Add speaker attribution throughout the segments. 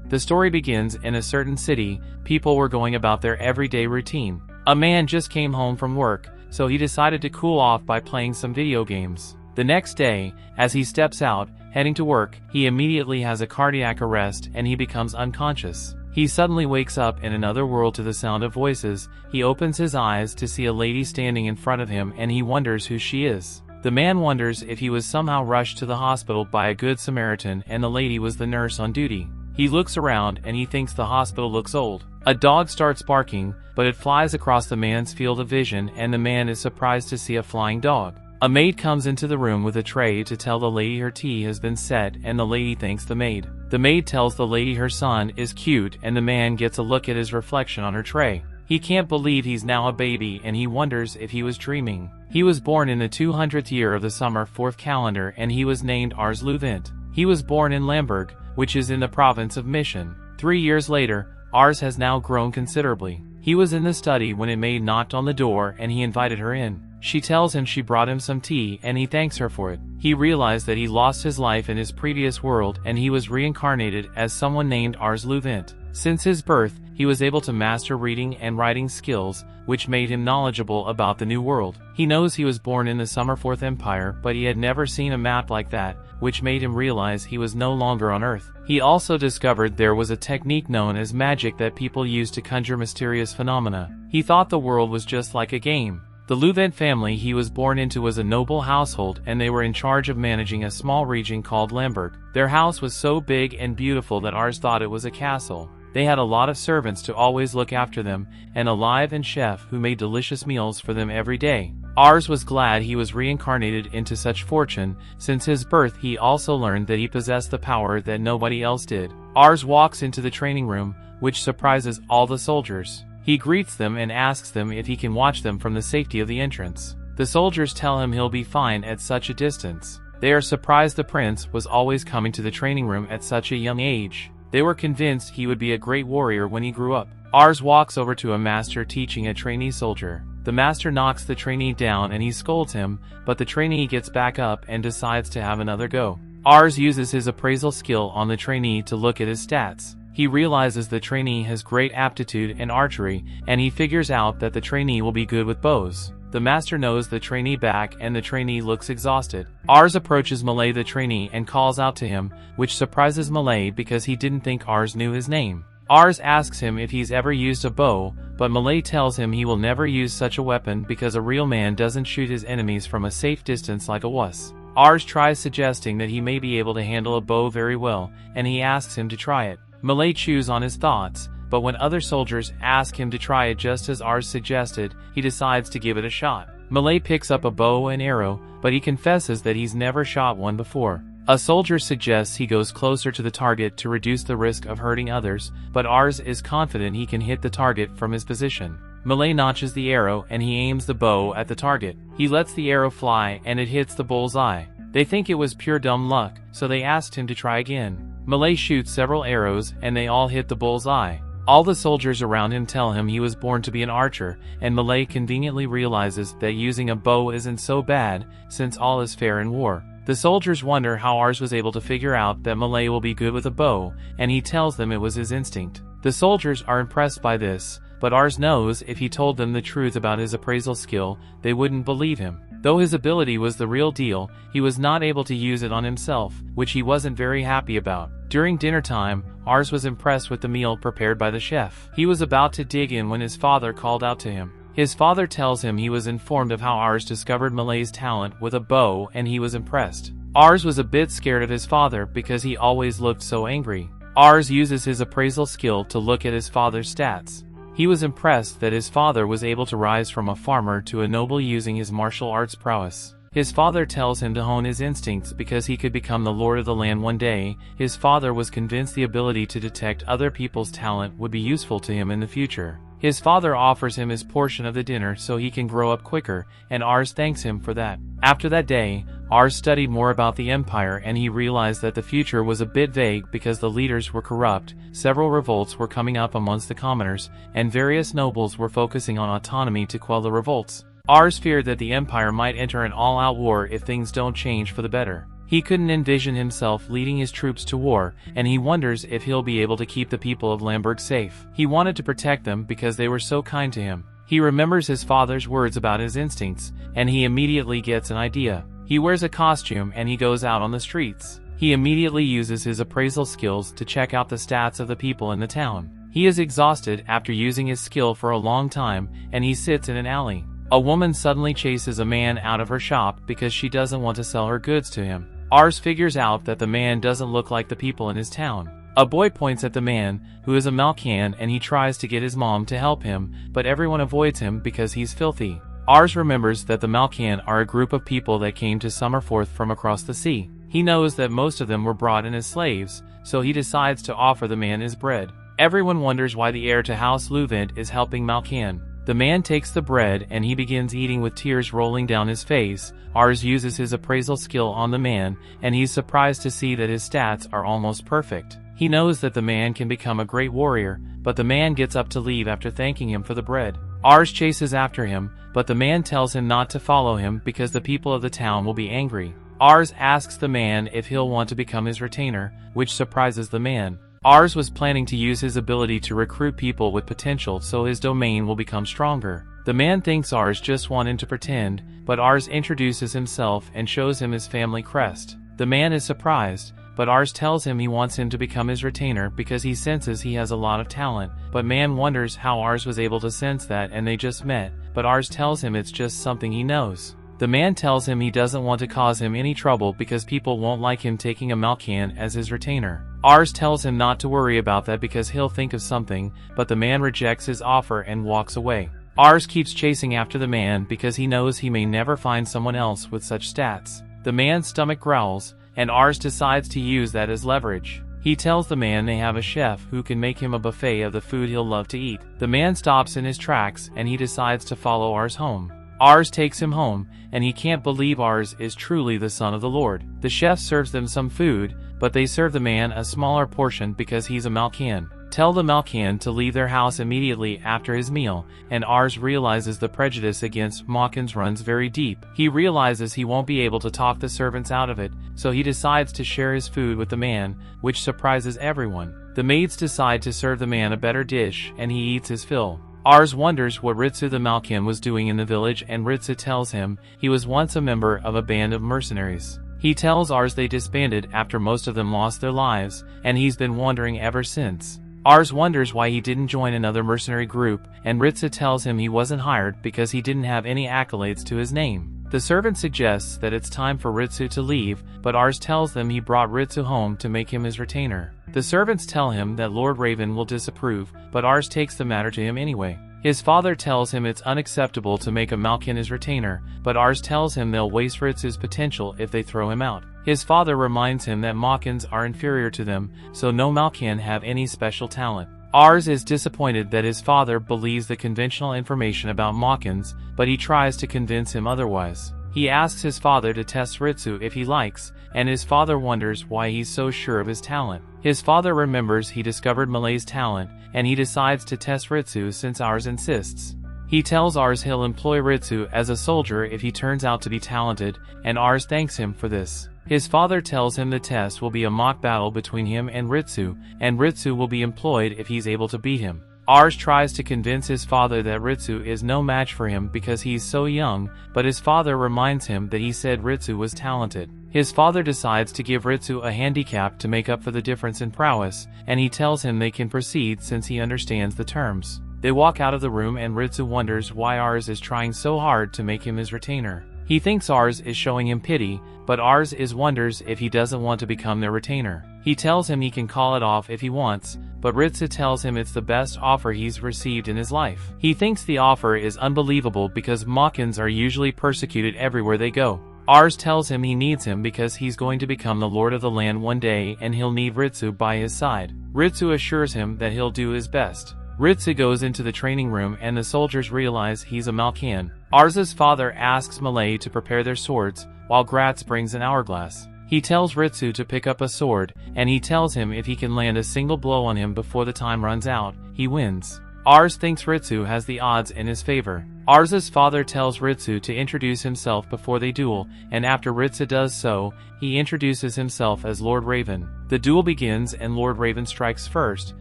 Speaker 1: The story begins in a certain city. People were going about their everyday routine. A man just came home from work, so he decided to cool off by playing some video games. The next day, as he steps out, heading to work, he immediately has a cardiac arrest and he becomes unconscious. He suddenly wakes up in another world to the sound of voices. He opens his eyes to see a lady standing in front of him and he wonders who she is. The man wonders if he was somehow rushed to the hospital by a good Samaritan and the lady was the nurse on duty. He looks around and he thinks the hospital looks old. A dog starts barking, but it flies across the man's field of vision and the man is surprised to see a flying dog. A maid comes into the room with a tray to tell the lady her tea has been set and the lady thanks the maid. The maid tells the lady her son is cute and the man gets a look at his reflection on her tray. He can't believe he's now a baby and he wonders if he was dreaming. He was born in the 200th year of the summer 4th calendar and he was named Ars Louvent. He was born in Lamberg, which is in the province of Mission. 3 years later, Ars has now grown considerably. He was in the study when a maid knocked on the door and he invited her in. She tells him she brought him some tea and he thanks her for it. He realized that he lost his life in his previous world and he was reincarnated as someone named Ars Louvent. Since his birth, he was able to master reading and writing skills, which made him knowledgeable about the new world. He knows he was born in the Summer Fourth Empire, but he had never seen a map like that, which made him realize he was no longer on Earth. He also discovered there was a technique known as magic that people use to conjure mysterious phenomena. He thought the world was just like a game. The Louvent family he was born into was a noble household and they were in charge of managing a small region called Lamberg. Their house was so big and beautiful that Ars thought it was a castle. They had a lot of servants to always look after them, and a live-in chef who made delicious meals for them every day. Ars was glad he was reincarnated into such fortune. Since his birth he also learned that he possessed the power that nobody else did. Ars walks into the training room, which surprises all the soldiers. He greets them and asks them if he can watch them from the safety of the entrance. The soldiers tell him he'll be fine at such a distance. They are surprised the prince was always coming to the training room at such a young age. They were convinced he would be a great warrior when he grew up. Ars walks over to a master teaching a trainee soldier. The master knocks the trainee down and he scolds him, but the trainee gets back up and decides to have another go. Ars uses his appraisal skill on the trainee to look at his stats. He realizes the trainee has great aptitude in archery, and he figures out that the trainee will be good with bows. The master knows the trainee back and the trainee looks exhausted. Ars approaches Malay the trainee and calls out to him, which surprises Malay because he didn't think Ars knew his name. Ars asks him if he's ever used a bow, but Malay tells him he will never use such a weapon because a real man doesn't shoot his enemies from a safe distance like a wuss. Ars tries suggesting that he may be able to handle a bow very well, and he asks him to try it. Malay chews on his thoughts, but when other soldiers ask him to try it just as Ars suggested, he decides to give it a shot. Malay picks up a bow and arrow, but he confesses that he's never shot one before. A soldier suggests he goes closer to the target to reduce the risk of hurting others, but Ars is confident he can hit the target from his position. Malay notches the arrow and he aims the bow at the target. He lets the arrow fly and it hits the bull's eye. They think it was pure dumb luck, so they asked him to try again. Malay shoots several arrows and they all hit the bull's eye. All the soldiers around him tell him he was born to be an archer, and Malay conveniently realizes that using a bow isn't so bad, since all is fair in war. The soldiers wonder how Ars was able to figure out that Malay will be good with a bow, and he tells them it was his instinct. The soldiers are impressed by this, but Ars knows if he told them the truth about his appraisal skill, they wouldn't believe him. Though his ability was the real deal, he was not able to use it on himself, which he wasn't very happy about. During dinner time, Ars was impressed with the meal prepared by the chef. He was about to dig in when his father called out to him. His father tells him he was informed of how Ars discovered Malay's talent with a bow and he was impressed. Ars was a bit scared of his father because he always looked so angry. Ars uses his appraisal skill to look at his father's stats. He was impressed that his father was able to rise from a farmer to a noble using his martial arts prowess. His father tells him to hone his instincts because he could become the lord of the land one day. His father was convinced the ability to detect other people's talent would be useful to him in the future. His father offers him his portion of the dinner so he can grow up quicker, and Ars thanks him for that. After that day, Ars studied more about the empire and he realized that the future was a bit vague because the leaders were corrupt, several revolts were coming up amongst the commoners, and various nobles were focusing on autonomy to quell the revolts. Ars feared that the empire might enter an all-out war if things don't change for the better. He couldn't envision himself leading his troops to war, and he wonders if he'll be able to keep the people of Lamberg safe. He wanted to protect them because they were so kind to him. He remembers his father's words about his instincts, and he immediately gets an idea. He wears a costume and he goes out on the streets. He immediately uses his appraisal skills to check out the stats of the people in the town. He is exhausted after using his skill for a long time, and he sits in an alley. A woman suddenly chases a man out of her shop because she doesn't want to sell her goods to him. Ars figures out that the man doesn't look like the people in his town. A boy points at the man, who is a Malcan, and he tries to get his mom to help him, but everyone avoids him because he's filthy. Ars remembers that the Malcan are a group of people that came to Summerforth from across the sea. He knows that most of them were brought in as slaves, so he decides to offer the man his bread. Everyone wonders why the heir to House Louvent is helping Malcan. The man takes the bread and he begins eating with tears rolling down his face. Ars uses his appraisal skill on the man, and he's surprised to see that his stats are almost perfect. He knows that the man can become a great warrior, but the man gets up to leave after thanking him for the bread. Ars chases after him, but the man tells him not to follow him because the people of the town will be angry. Ars asks the man if he'll want to become his retainer, which surprises the man. Ars was planning to use his ability to recruit people with potential so his domain will become stronger. The man thinks Ars just wanted to pretend, but Ars introduces himself and shows him his family crest. The man is surprised, but Ars tells him he wants him to become his retainer because he senses he has a lot of talent. But man wonders how Ars was able to sense that, and they just met, but Ars tells him it's just something he knows. The man tells him he doesn't want to cause him any trouble because people won't like him taking a Malcan as his retainer. Ars tells him not to worry about that because he'll think of something, but the man rejects his offer and walks away. Ars keeps chasing after the man because he knows he may never find someone else with such stats. The man's stomach growls, and Ars decides to use that as leverage. He tells the man they have a chef who can make him a buffet of the food he'll love to eat. The man stops in his tracks and he decides to follow Ars home. Ars takes him home, and he can't believe Ars is truly the son of the Lord. The chef serves them some food, but they serve the man a smaller portion because he's a Malcan. Tell the Malcan to leave their house immediately after his meal, and Ars realizes the prejudice against Malcans runs very deep. He realizes he won't be able to talk the servants out of it, so he decides to share his food with the man, which surprises everyone. The maids decide to serve the man a better dish, and he eats his fill. Ars wonders what Ritsu the Malcan was doing in the village, and Ritsu tells him he was once a member of a band of mercenaries. He tells Ars they disbanded after most of them lost their lives, and he's been wandering ever since. Ars wonders why he didn't join another mercenary group, and Ritsu tells him he wasn't hired because he didn't have any accolades to his name. The servant suggests that it's time for Ritsu to leave, but Ars tells them he brought Ritsu home to make him his retainer. The servants tell him that Lord Raven will disapprove, but Ars takes the matter to him anyway. His father tells him it's unacceptable to make a Malcan his retainer, but Ars tells him they'll waste Ritsu's potential if they throw him out. His father reminds him that Malcans are inferior to them, so no Malcan have any special talent. Ars is disappointed that his father believes the conventional information about Malcans, but he tries to convince him otherwise. He asks his father to test Ritsu if he likes, and his father wonders why he's so sure of his talent. His father remembers he discovered Malay's talent, and he decides to test Ritsu since Ars insists. He tells Ars he'll employ Ritsu as a soldier if he turns out to be talented, and Ars thanks him for this. His father tells him the test will be a mock battle between him and Ritsu will be employed if he's able to beat him. Ars tries to convince his father that Ritsu is no match for him because he's so young, but his father reminds him that he said Ritsu was talented. His father decides to give Ritsu a handicap to make up for the difference in prowess, and he tells him they can proceed since he understands the terms. They walk out of the room and Ritsu wonders why Ars is trying so hard to make him his retainer. He thinks Ars is showing him pity, but Ars wonders if he doesn't want to become their retainer. He tells him he can call it off if he wants, but Ritsu tells him it's the best offer he's received in his life. He thinks the offer is unbelievable because Malcans are usually persecuted everywhere they go. Ars tells him he needs him because he's going to become the lord of the land one day and he'll need Ritsu by his side. Ritsu assures him that he'll do his best. Ritsu goes into the training room and the soldiers realize he's a Malcan. Ars's father asks Malay to prepare their swords, while Gratz brings an hourglass. He tells Ritsu to pick up a sword, and he tells him if he can land a single blow on him before the time runs out, he wins. Ars thinks Ritsu has the odds in his favor. Ars's father tells Ritsu to introduce himself before they duel, and after Ritsu does so, he introduces himself as Lord Raven. The duel begins and Lord Raven strikes first,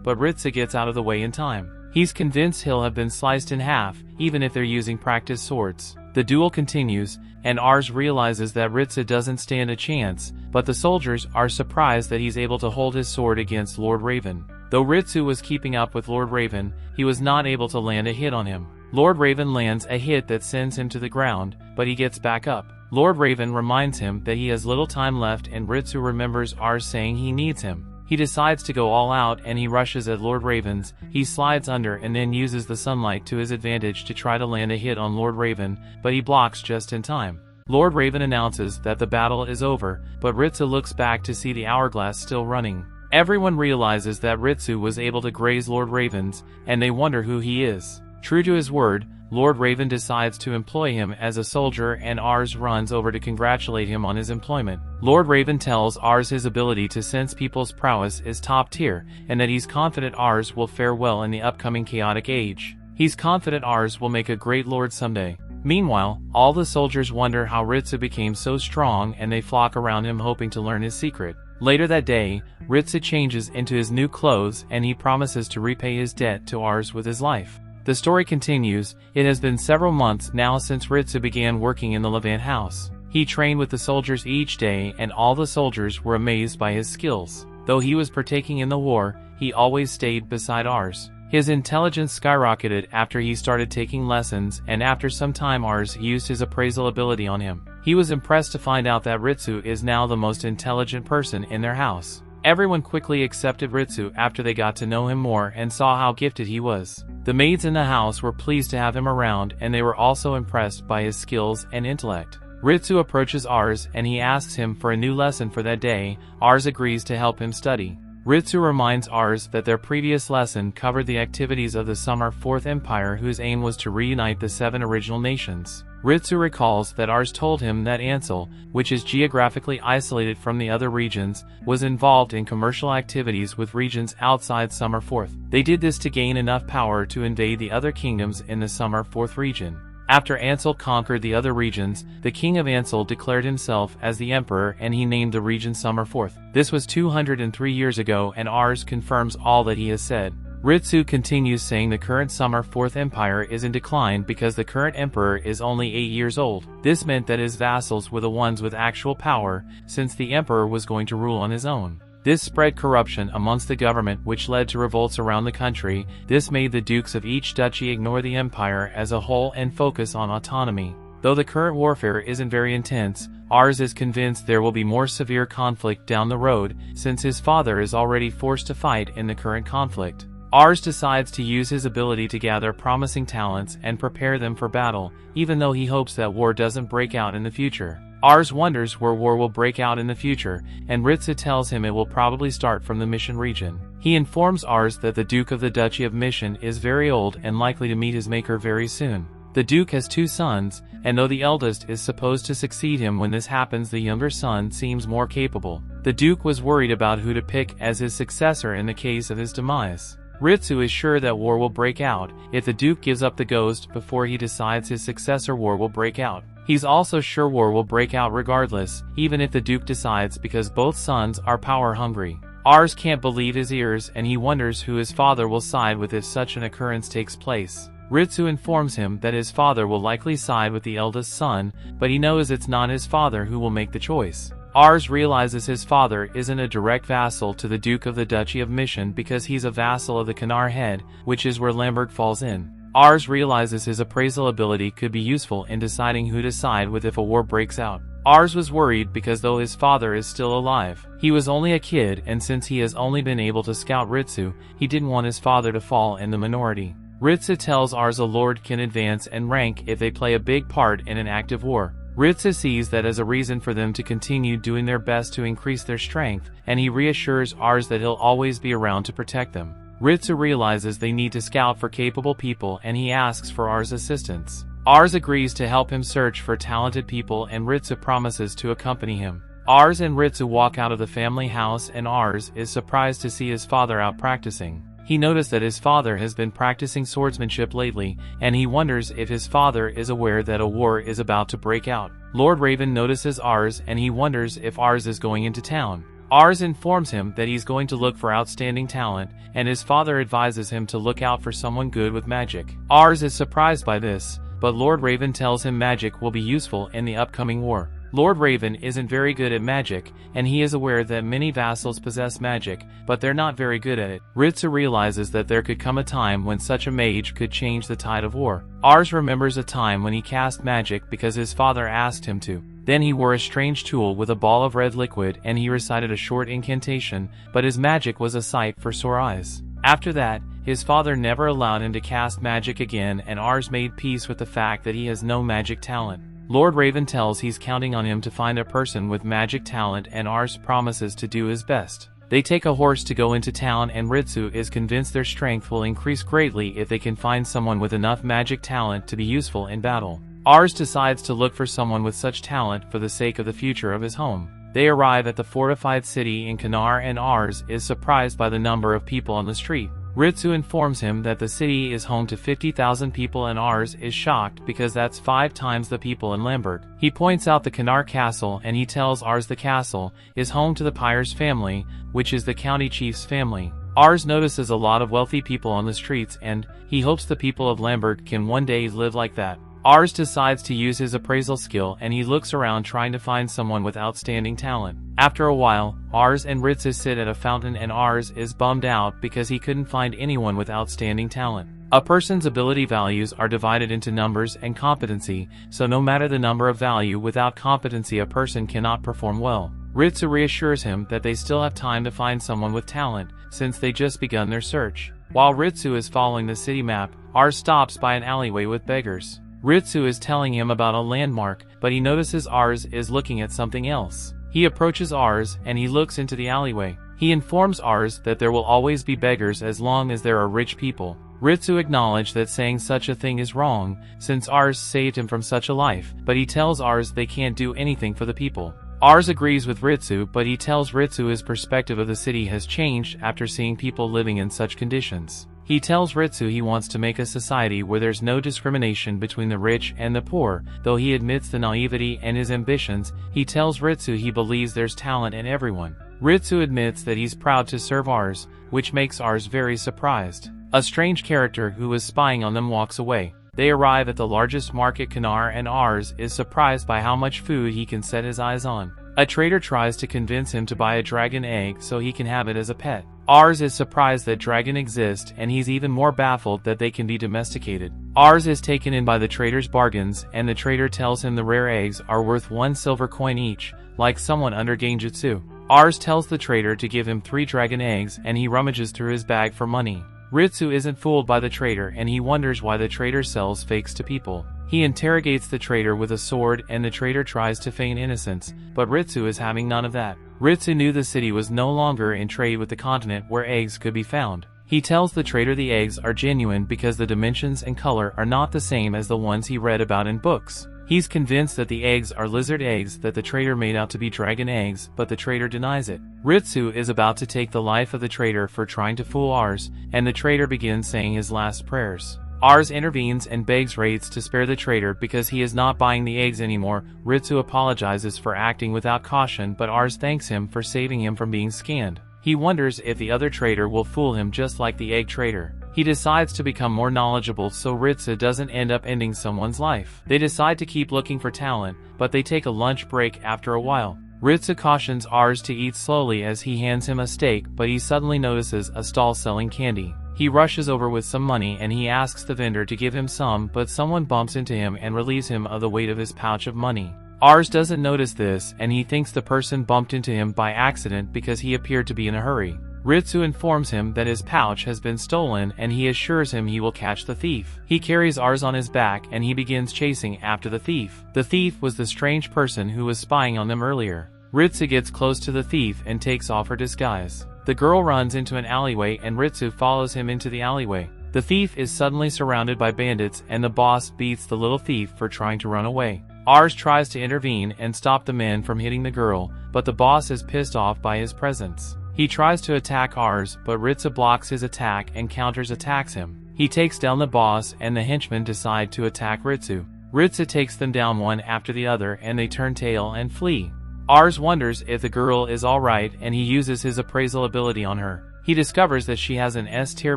Speaker 1: but Ritsu gets out of the way in time. He's convinced he'll have been sliced in half, even if they're using practiced swords. The duel continues, and Ars realizes that Ritsu doesn't stand a chance, but the soldiers are surprised that he's able to hold his sword against Lord Raven. Though Ritsu was keeping up with Lord Raven, he was not able to land a hit on him. Lord Raven lands a hit that sends him to the ground, but he gets back up. Lord Raven reminds him that he has little time left, and Ritsu remembers Ars saying he needs him. He decides to go all out and he rushes at Lord Raven's. He slides under and then uses the sunlight to his advantage to try to land a hit on Lord Raven, but he blocks just in time. Lord Raven announces that the battle is over, but Ritsu looks back to see the hourglass still running. Everyone realizes that Ritsu was able to graze Lord Raven's, and they wonder who he is. True to his word, Lord Raven decides to employ him as a soldier, and Ars runs over to congratulate him on his employment. Lord Raven tells Ars his ability to sense people's prowess is top tier, and that he's confident Ars will fare well in the upcoming chaotic age. He's confident Ars will make a great lord someday. Meanwhile, all the soldiers wonder how Ritsu became so strong, and they flock around him hoping to learn his secret. Later that day, Ritsu changes into his new clothes and he promises to repay his debt to Ars with his life. The story continues. It has been several months now since Ritsu began working in the Louvent house. He trained with the soldiers each day, and all the soldiers were amazed by his skills. Though he was partaking in the war, he always stayed beside Ars. His intelligence skyrocketed after he started taking lessons, and after some time Ars used his appraisal ability on him. He was impressed to find out that Ritsu is now the most intelligent person in their house. Everyone quickly accepted Ritsu after they got to know him more and saw how gifted he was. The maids in the house were pleased to have him around, and they were also impressed by his skills and intellect. Ritsu approaches Ars and he asks him for a new lesson for that day. Ars agrees to help him study. Ritsu reminds Ars that their previous lesson covered the activities of the Summer Fourth Empire, whose aim was to reunite the 7 original nations. Ritsu recalls that Ars told him that Ansel, which is geographically isolated from the other regions, was involved in commercial activities with regions outside Summer Fourth. They did this to gain enough power to invade the other kingdoms in the Summer Fourth region. After Ansel conquered the other regions, the king of Ansel declared himself as the emperor and he named the region Summer Fourth. This was 203 years ago, and Ars confirms all that he has said. Ritsu continues saying the current Summer Fourth Empire is in decline because the current emperor is only 8 years old. This meant that his vassals were the ones with actual power, since the emperor was going to rule on his own. This spread corruption amongst the government, which led to revolts around the country. This made the dukes of each duchy ignore the empire as a whole and focus on autonomy. Though the current warfare isn't very intense, Ars is convinced there will be more severe conflict down the road, since his father is already forced to fight in the current conflict. Ars decides to use his ability to gather promising talents and prepare them for battle, even though he hopes that war doesn't break out in the future. Ars wonders where war will break out in the future, and Ritsu tells him it will probably start from the Mission region. He informs Ars that the Duke of the Duchy of Mission is very old and likely to meet his maker very soon. The Duke has 2 sons, and though the eldest is supposed to succeed him when this happens, the younger son seems more capable. The Duke was worried about who to pick as his successor in the case of his demise. Ritsu is sure that war will break out if the Duke gives up the ghost before he decides his successor. War will break out. He's also sure war will break out regardless, even if the Duke decides, because both sons are power hungry. Ars can't believe his ears, and he wonders who his father will side with if such an occurrence takes place. Ritsu informs him that his father will likely side with the eldest son, but he knows it's not his father who will make the choice. Ars realizes his father isn't a direct vassal to the Duke of the Duchy of Mission because he's a vassal of the Canar Head, which is where Lambert falls in. Ars realizes his appraisal ability could be useful in deciding who to side with if a war breaks out. Ars was worried because though his father is still alive, he was only a kid, and since he has only been able to scout Ritsu, he didn't want his father to fall in the minority. Ritsu tells Ars a lord can advance in rank if they play a big part in an active war. Ritsu sees that as a reason for them to continue doing their best to increase their strength, and he reassures Ars that he'll always be around to protect them. Ritsu realizes they need to scout for capable people, and he asks for Ars' assistance. Ars agrees to help him search for talented people, and Ritsu promises to accompany him. Ars and Ritsu walk out of the family house, and Ars is surprised to see his father out practicing. He noticed that his father has been practicing swordsmanship lately, and he wonders if his father is aware that a war is about to break out. Lord Raven notices Ars and he wonders if Ars is going into town. Ars informs him that he's going to look for outstanding talent, and his father advises him to look out for someone good with magic. Ars is surprised by this, but Lord Raven tells him magic will be useful in the upcoming war. Lord Raven isn't very good at magic, and he is aware that many vassals possess magic, but they're not very good at it. Ritsu realizes that there could come a time when such a mage could change the tide of war. Ars remembers a time when he cast magic because his father asked him to. Then he wore a strange tool with a ball of red liquid and he recited a short incantation, but his magic was a sight for sore eyes. After that, his father never allowed him to cast magic again, and Ars made peace with the fact that he has no magic talent. Lord Raven tells he's counting on him to find a person with magic talent, and Ars promises to do his best. They take a horse to go into town, and Ritsu is convinced their strength will increase greatly if they can find someone with enough magic talent to be useful in battle. Ars decides to look for someone with such talent for the sake of the future of his home. They arrive at the fortified city in Kanar, and Ars is surprised by the number of people on the street. Ritsu informs him that the city is home to 50,000 people, and Ars is shocked because that's 5 times the people in Lamberg. He points out the Kanar castle, and he tells Ars the castle is home to the Pyre's family, which is the county chief's family. Ars notices a lot of wealthy people on the streets, and he hopes the people of Lamberg can one day live like that. Ars decides to use his appraisal skill, and he looks around trying to find someone with outstanding talent. After a while, Ars and Ritsu sit at a fountain, and Ars is bummed out because he couldn't find anyone with outstanding talent. A person's ability values are divided into numbers and competency, so no matter the number of value, without competency a person cannot perform well. Ritsu reassures him that they still have time to find someone with talent, since they just begun their search. While Ritsu is following the city map, Ars stops by an alleyway with beggars. Ritsu is telling him about a landmark, but he notices Ars is looking at something else. He approaches Ars, and he looks into the alleyway. He informs Ars that there will always be beggars as long as there are rich people. Ritsu acknowledges that saying such a thing is wrong, since Ars saved him from such a life, but he tells Ars they can't do anything for the people. Ars agrees with Ritsu, but he tells Ritsu his perspective of the city has changed after seeing people living in such conditions. He tells Ritsu he wants to make a society where there's no discrimination between the rich and the poor. Though he admits the naivety and his ambitions, he tells Ritsu he believes there's talent in everyone. Ritsu admits that he's proud to serve Ars, which makes Ars very surprised. A strange character who was spying on them walks away. They arrive at the largest market Kanar, and Ars is surprised by how much food he can set his eyes on. A trader tries to convince him to buy a dragon egg so he can have it as a pet. Ars is surprised that dragons exist, and he's even more baffled that they can be domesticated. Ars is taken in by the trader's bargains, and the trader tells him the rare eggs are worth 1 silver coin each, like someone under Genjutsu. Ars tells the trader to give him 3 dragon eggs, and he rummages through his bag for money. Ritsu isn't fooled by the trader, and he wonders why the trader sells fakes to people. He interrogates the trader with a sword, and the trader tries to feign innocence, but Ritsu is having none of that. Ritsu knew the city was no longer in trade with the continent where eggs could be found. He tells the trader the eggs are genuine because the dimensions and color are not the same as the ones he read about in books. He's convinced that the eggs are lizard eggs that the trader made out to be dragon eggs, but the trader denies it. Ritsu is about to take the life of the trader for trying to fool Ars, and the trader begins saying his last prayers. Ars intervenes and begs Raids to spare the trader because he is not buying the eggs anymore. Ritsu apologizes for acting without caution, but Ars thanks him for saving him from being scanned. He wonders if the other trader will fool him just like the egg trader. He decides to become more knowledgeable so Ritsu doesn't end up ending someone's life. They decide to keep looking for talent, but they take a lunch break after a while. Ritsu cautions Ars to eat slowly as he hands him a steak, but he suddenly notices a stall selling candy. He rushes over with some money and he asks the vendor to give him some, but someone bumps into him and relieves him of the weight of his pouch of money. Ars doesn't notice this, and he thinks the person bumped into him by accident because he appeared to be in a hurry. Ritsu informs him that his pouch has been stolen, and he assures him he will catch the thief. He carries Ars on his back and he begins chasing after the thief. The thief was the strange person who was spying on them earlier. Ritsu gets close to the thief and takes off her disguise. The girl runs into an alleyway and Ritsu follows him into the alleyway. The thief is suddenly surrounded by bandits, and the boss beats the little thief for trying to run away. Ars tries to intervene and stop the men from hitting the girl, but the boss is pissed off by his presence. He tries to attack Ars, but Ritsu blocks his attack and counters-attacks him. He takes down the boss and the henchmen decide to attack Ritsu. Ritsu takes them down one after the other and they turn tail and flee. Ars wonders if the girl is alright and he uses his appraisal ability on her. He discovers that she has an S-tier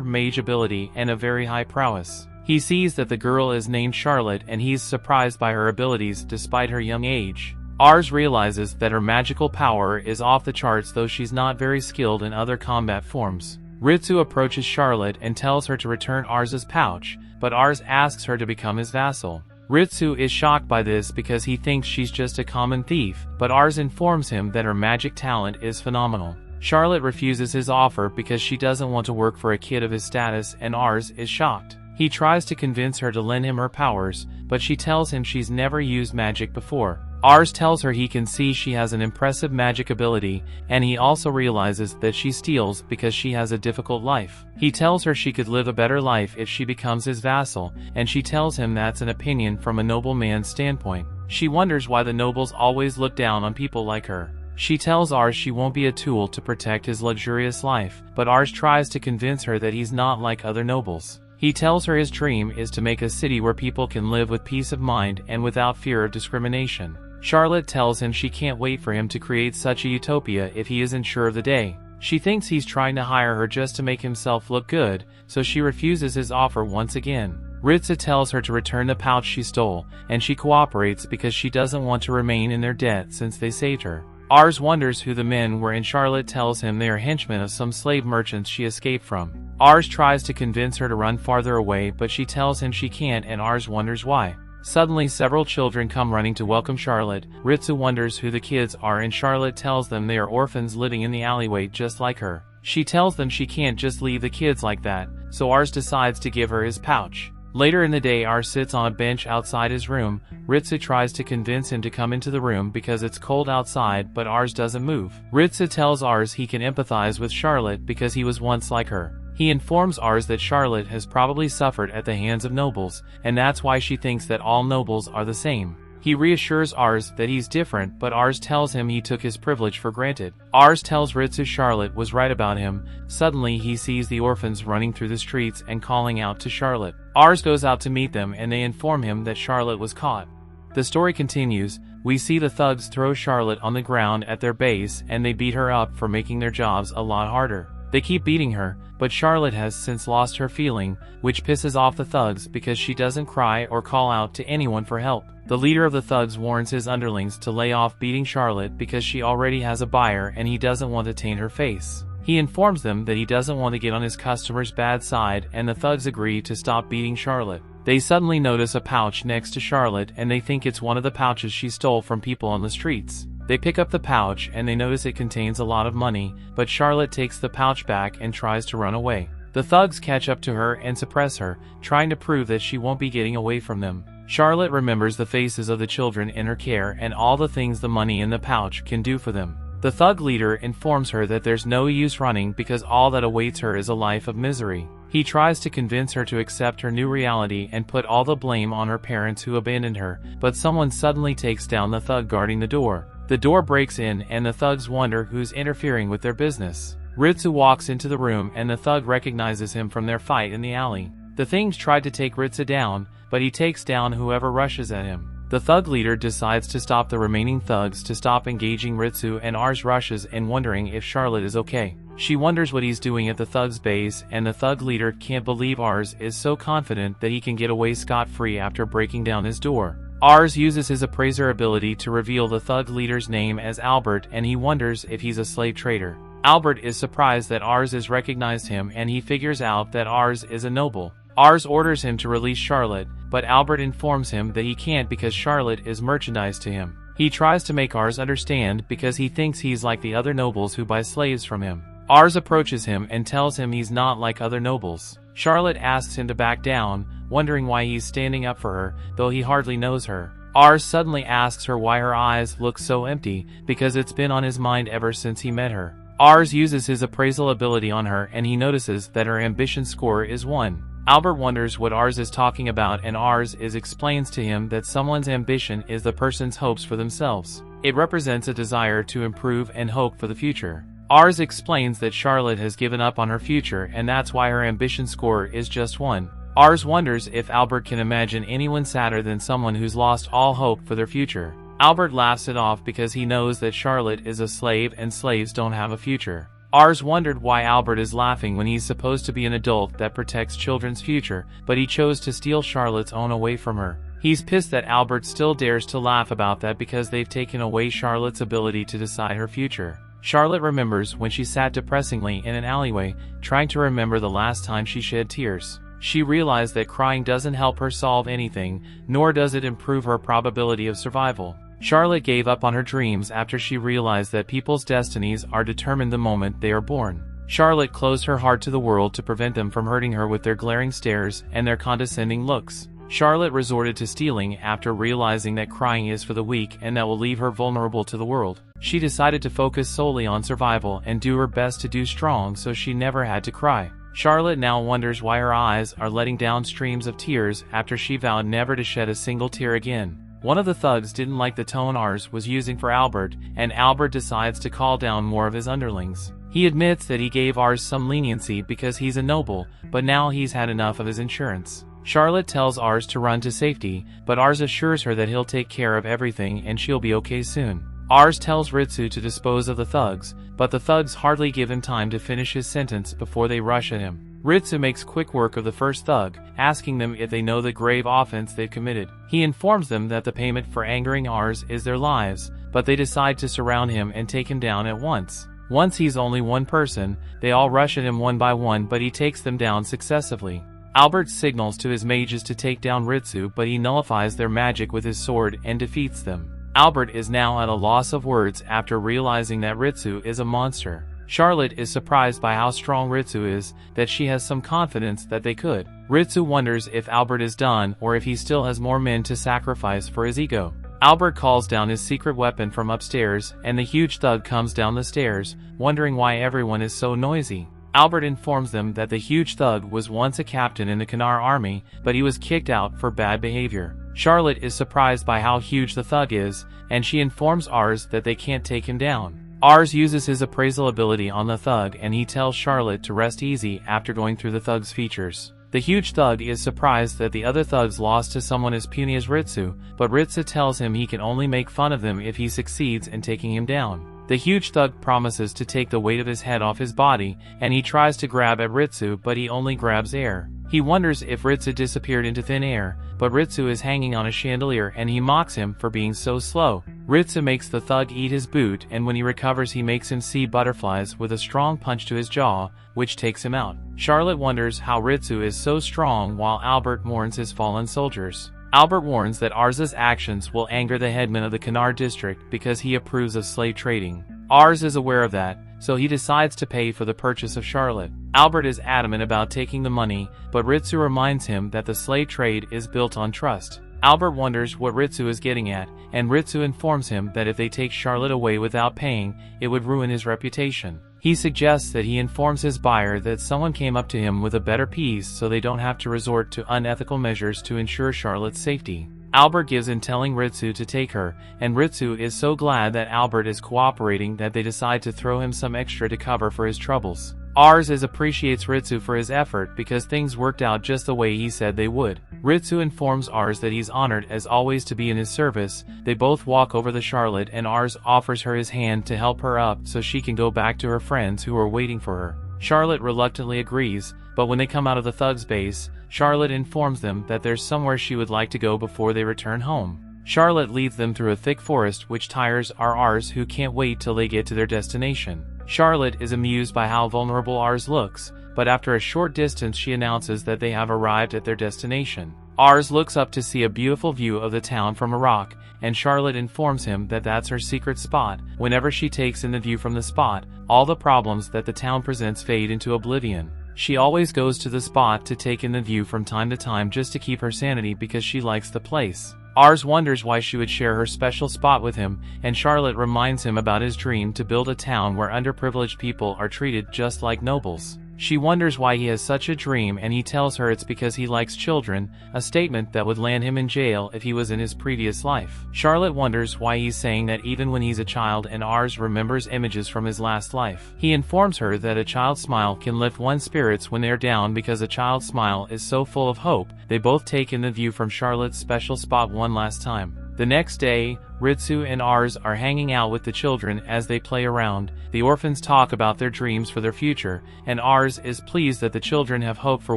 Speaker 1: mage ability and a very high prowess. He sees that the girl is named Charlotte and he's surprised by her abilities despite her young age. Ars realizes that her magical power is off the charts, though she's not very skilled in other combat forms. Ritsu approaches Charlotte and tells her to return Ars's pouch, but Ars asks her to become his vassal. Ritsu is shocked by this because he thinks she's just a common thief, but Ars informs him that her magic talent is phenomenal. Charlotte refuses his offer because she doesn't want to work for a kid of his status, and Ars is shocked. He tries to convince her to lend him her powers, but she tells him she's never used magic before. Ars tells her he can see she has an impressive magic ability, and he also realizes that she steals because she has a difficult life. He tells her she could live a better life if she becomes his vassal, and she tells him that's an opinion from a noble man's standpoint. She wonders why the nobles always look down on people like her. She tells Ars she won't be a tool to protect his luxurious life, but Ars tries to convince her that he's not like other nobles. He tells her his dream is to make a city where people can live with peace of mind and without fear of discrimination. Charlotte tells him she can't wait for him to create such a utopia if he isn't sure of the day. She thinks he's trying to hire her just to make himself look good, so she refuses his offer once again. Ritsu tells her to return the pouch she stole, and she cooperates because she doesn't want to remain in their debt since they saved her. Ars wonders who the men were, and Charlotte tells him they are henchmen of some slave merchants she escaped from. Ars tries to convince her to run farther away, but she tells him she can't, and Ars wonders why. Suddenly several children come running to welcome Charlotte. Ritsu wonders who the kids are, and Charlotte tells them they are orphans living in the alleyway just like her. She tells them she can't just leave the kids like that, so Ars decides to give her his pouch. Later in the day, Ars sits on a bench outside his room. Ritsu tries to convince him to come into the room because it's cold outside, but Ars doesn't move. Ritsu tells Ars he can empathize with Charlotte because he was once like her. He informs Ars that Charlotte has probably suffered at the hands of nobles, and that's why she thinks that all nobles are the same. He reassures Ars that he's different, but Ars tells him he took his privilege for granted. Ars tells Ritsu Charlotte was right about him. Suddenly he sees the orphans running through the streets and calling out to Charlotte. Ars goes out to meet them and they inform him that Charlotte was caught. The story continues. We see the thugs throw Charlotte on the ground at their base and they beat her up for making their jobs a lot harder. They keep beating her, but Charlotte has since lost her feeling, which pisses off the thugs because she doesn't cry or call out to anyone for help. The leader of the thugs warns his underlings to lay off beating Charlotte because she already has a buyer and he doesn't want to taint her face. He informs them that he doesn't want to get on his customer's bad side, and the thugs agree to stop beating Charlotte. They suddenly notice a pouch next to Charlotte and they think it's one of the pouches she stole from people on the streets. They pick up the pouch and they notice it contains a lot of money, but Charlotte takes the pouch back and tries to run away. The thugs catch up to her and suppress her, trying to prove that she won't be getting away from them. Charlotte remembers the faces of the children in her care and all the things the money in the pouch can do for them. The thug leader informs her that there's no use running because all that awaits her is a life of misery. He tries to convince her to accept her new reality and put all the blame on her parents who abandoned her, but someone suddenly takes down the thug guarding the door. The door breaks in and the thugs wonder who's interfering with their business. Ritsu walks into the room and the thug recognizes him from their fight in the alley. The things tried to take Ritsu down, but he takes down whoever rushes at him. The thug leader decides to stop the remaining thugs to stop engaging Ritsu, and Ars rushes in wondering if Charlotte is okay. She wonders what he's doing at the thug's base, and the thug leader can't believe Ars is so confident that he can get away scot-free after breaking down his door. Ars uses his appraiser ability to reveal the thug leader's name as Albert, and he wonders if he's a slave trader. Albert is surprised that Ars has recognized him and he figures out that Ars is a noble. Ars orders him to release Charlotte, but Albert informs him that he can't because Charlotte is merchandise to him. He tries to make Ars understand because he thinks he's like the other nobles who buy slaves from him. Ars approaches him and tells him he's not like other nobles. Charlotte asks him to back down, wondering why he's standing up for her, though he hardly knows her. Ars suddenly asks her why her eyes look so empty, because it's been on his mind ever since he met her. Ars uses his appraisal ability on her and he notices that her ambition score is 1. Albert wonders what Ars is talking about, and Ars explains to him that someone's ambition is the person's hopes for themselves. It represents a desire to improve and hope for the future. Ars explains that Charlotte has given up on her future and that's why her ambition score is just 1. Ars wonders if Albert can imagine anyone sadder than someone who's lost all hope for their future. Albert laughs it off because he knows that Charlotte is a slave and slaves don't have a future. Ars wondered why Albert is laughing when he's supposed to be an adult that protects children's future, but he chose to steal Charlotte's own away from her. He's pissed that Albert still dares to laugh about that because they've taken away Charlotte's ability to decide her future. Charlotte remembers when she sat depressingly in an alleyway, trying to remember the last time she shed tears. She realized that crying doesn't help her solve anything, nor does it improve her probability of survival. Charlotte gave up on her dreams after she realized that people's destinies are determined the moment they are born. Charlotte closed her heart to the world to prevent them from hurting her with their glaring stares and their condescending looks. Charlotte resorted to stealing after realizing that crying is for the weak and that will leave her vulnerable to the world. She decided to focus solely on survival and do her best to do strong so she never had to cry. Charlotte now wonders why her eyes are letting down streams of tears after she vowed never to shed a single tear again. One of the thugs didn't like the tone Ars was using for Albert, and Albert decides to call down more of his underlings. He admits that he gave Ars some leniency because he's a noble, but now he's had enough of his insurance. Charlotte tells Ars to run to safety, but Ars assures her that he'll take care of everything and she'll be okay soon. Ars tells Ritsu to dispose of the thugs, but the thugs hardly give him time to finish his sentence before they rush at him. Ritsu makes quick work of the first thug, asking them if they know the grave offense they've committed. He informs them that the payment for angering Ars is their lives, but they decide to surround him and take him down at once. Once he's only one person, they all rush at him one by one, but he takes them down successively. Albert signals to his mages to take down Ritsu, but he nullifies their magic with his sword and defeats them. Albert is now at a loss of words after realizing that Ritsu is a monster. Charlotte is surprised by how strong Ritsu is, that she has some confidence that they could. Ritsu wonders if Albert is done or if he still has more men to sacrifice for his ego. Albert calls down his secret weapon from upstairs, and the huge thug comes down the stairs, wondering why everyone is so noisy. Albert informs them that the huge thug was once a captain in the Kanar army, but he was kicked out for bad behavior. Charlotte is surprised by how huge the thug is, and she informs Ars that they can't take him down. Ars uses his appraisal ability on the thug and he tells Charlotte to rest easy after going through the thug's features. The huge thug is surprised that the other thugs lost to someone as puny as Ritsu, but Ritsu tells him he can only make fun of them if he succeeds in taking him down. The huge thug promises to take the weight of his head off his body, and he tries to grab at Ritsu, but he only grabs air. He wonders if Ritsu disappeared into thin air, but Ritsu is hanging on a chandelier and he mocks him for being so slow. Ritsu makes the thug eat his boot, and when he recovers he makes him see butterflies with a strong punch to his jaw, which takes him out. Charlotte wonders how Ritsu is so strong while Albert mourns his fallen soldiers. Albert warns that Ars's actions will anger the headman of the Kanar district because he approves of slave trading. Ars is aware of that, so he decides to pay for the purchase of Charlotte. Albert is adamant about taking the money, but Ritsu reminds him that the slave trade is built on trust. Albert wonders what Ritsu is getting at, and Ritsu informs him that if they take Charlotte away without paying, it would ruin his reputation. He suggests that he informs his buyer that someone came up to him with a better piece so they don't have to resort to unethical measures to ensure Charlotte's safety. Albert gives in telling Ritsu to take her, and Ritsu is so glad that Albert is cooperating that they decide to throw him some extra to cover for his troubles. Ars appreciates Ritsu for his effort because things worked out just the way he said they would. Ritsu informs Ars that he's honored as always to be in his service. They both walk over to Charlotte and Ars offers her his hand to help her up so she can go back to her friends who are waiting for her. Charlotte reluctantly agrees, but when they come out of the thug's base, Charlotte informs them that there's somewhere she would like to go before they return home. Charlotte leads them through a thick forest which tires Ars who can't wait till they get to their destination. Charlotte is amused by how vulnerable Ars looks, but after a short distance she announces that they have arrived at their destination. Ars looks up to see a beautiful view of the town from a rock, and Charlotte informs him that that's her secret spot. Whenever she takes in the view from the spot, all the problems that the town presents fade into oblivion. She always goes to the spot to take in the view from time to time just to keep her sanity because she likes the place. Ars wonders why she would share her special spot with him, and Charlotte reminds him about his dream to build a town where underprivileged people are treated just like nobles. She wonders why he has such a dream, and he tells her it's because he likes children, a statement that would land him in jail if he was in his previous life. Charlotte wonders why he's saying that even when he's a child, and Ars remembers images from his last life. He informs her that a child's smile can lift one's spirits when they're down because a child's smile is so full of hope. They both take in the view from Charlotte's special spot one last time. The next day, Ritsu and Ars are hanging out with the children as they play around. The orphans talk about their dreams for their future, and Ars is pleased that the children have hope for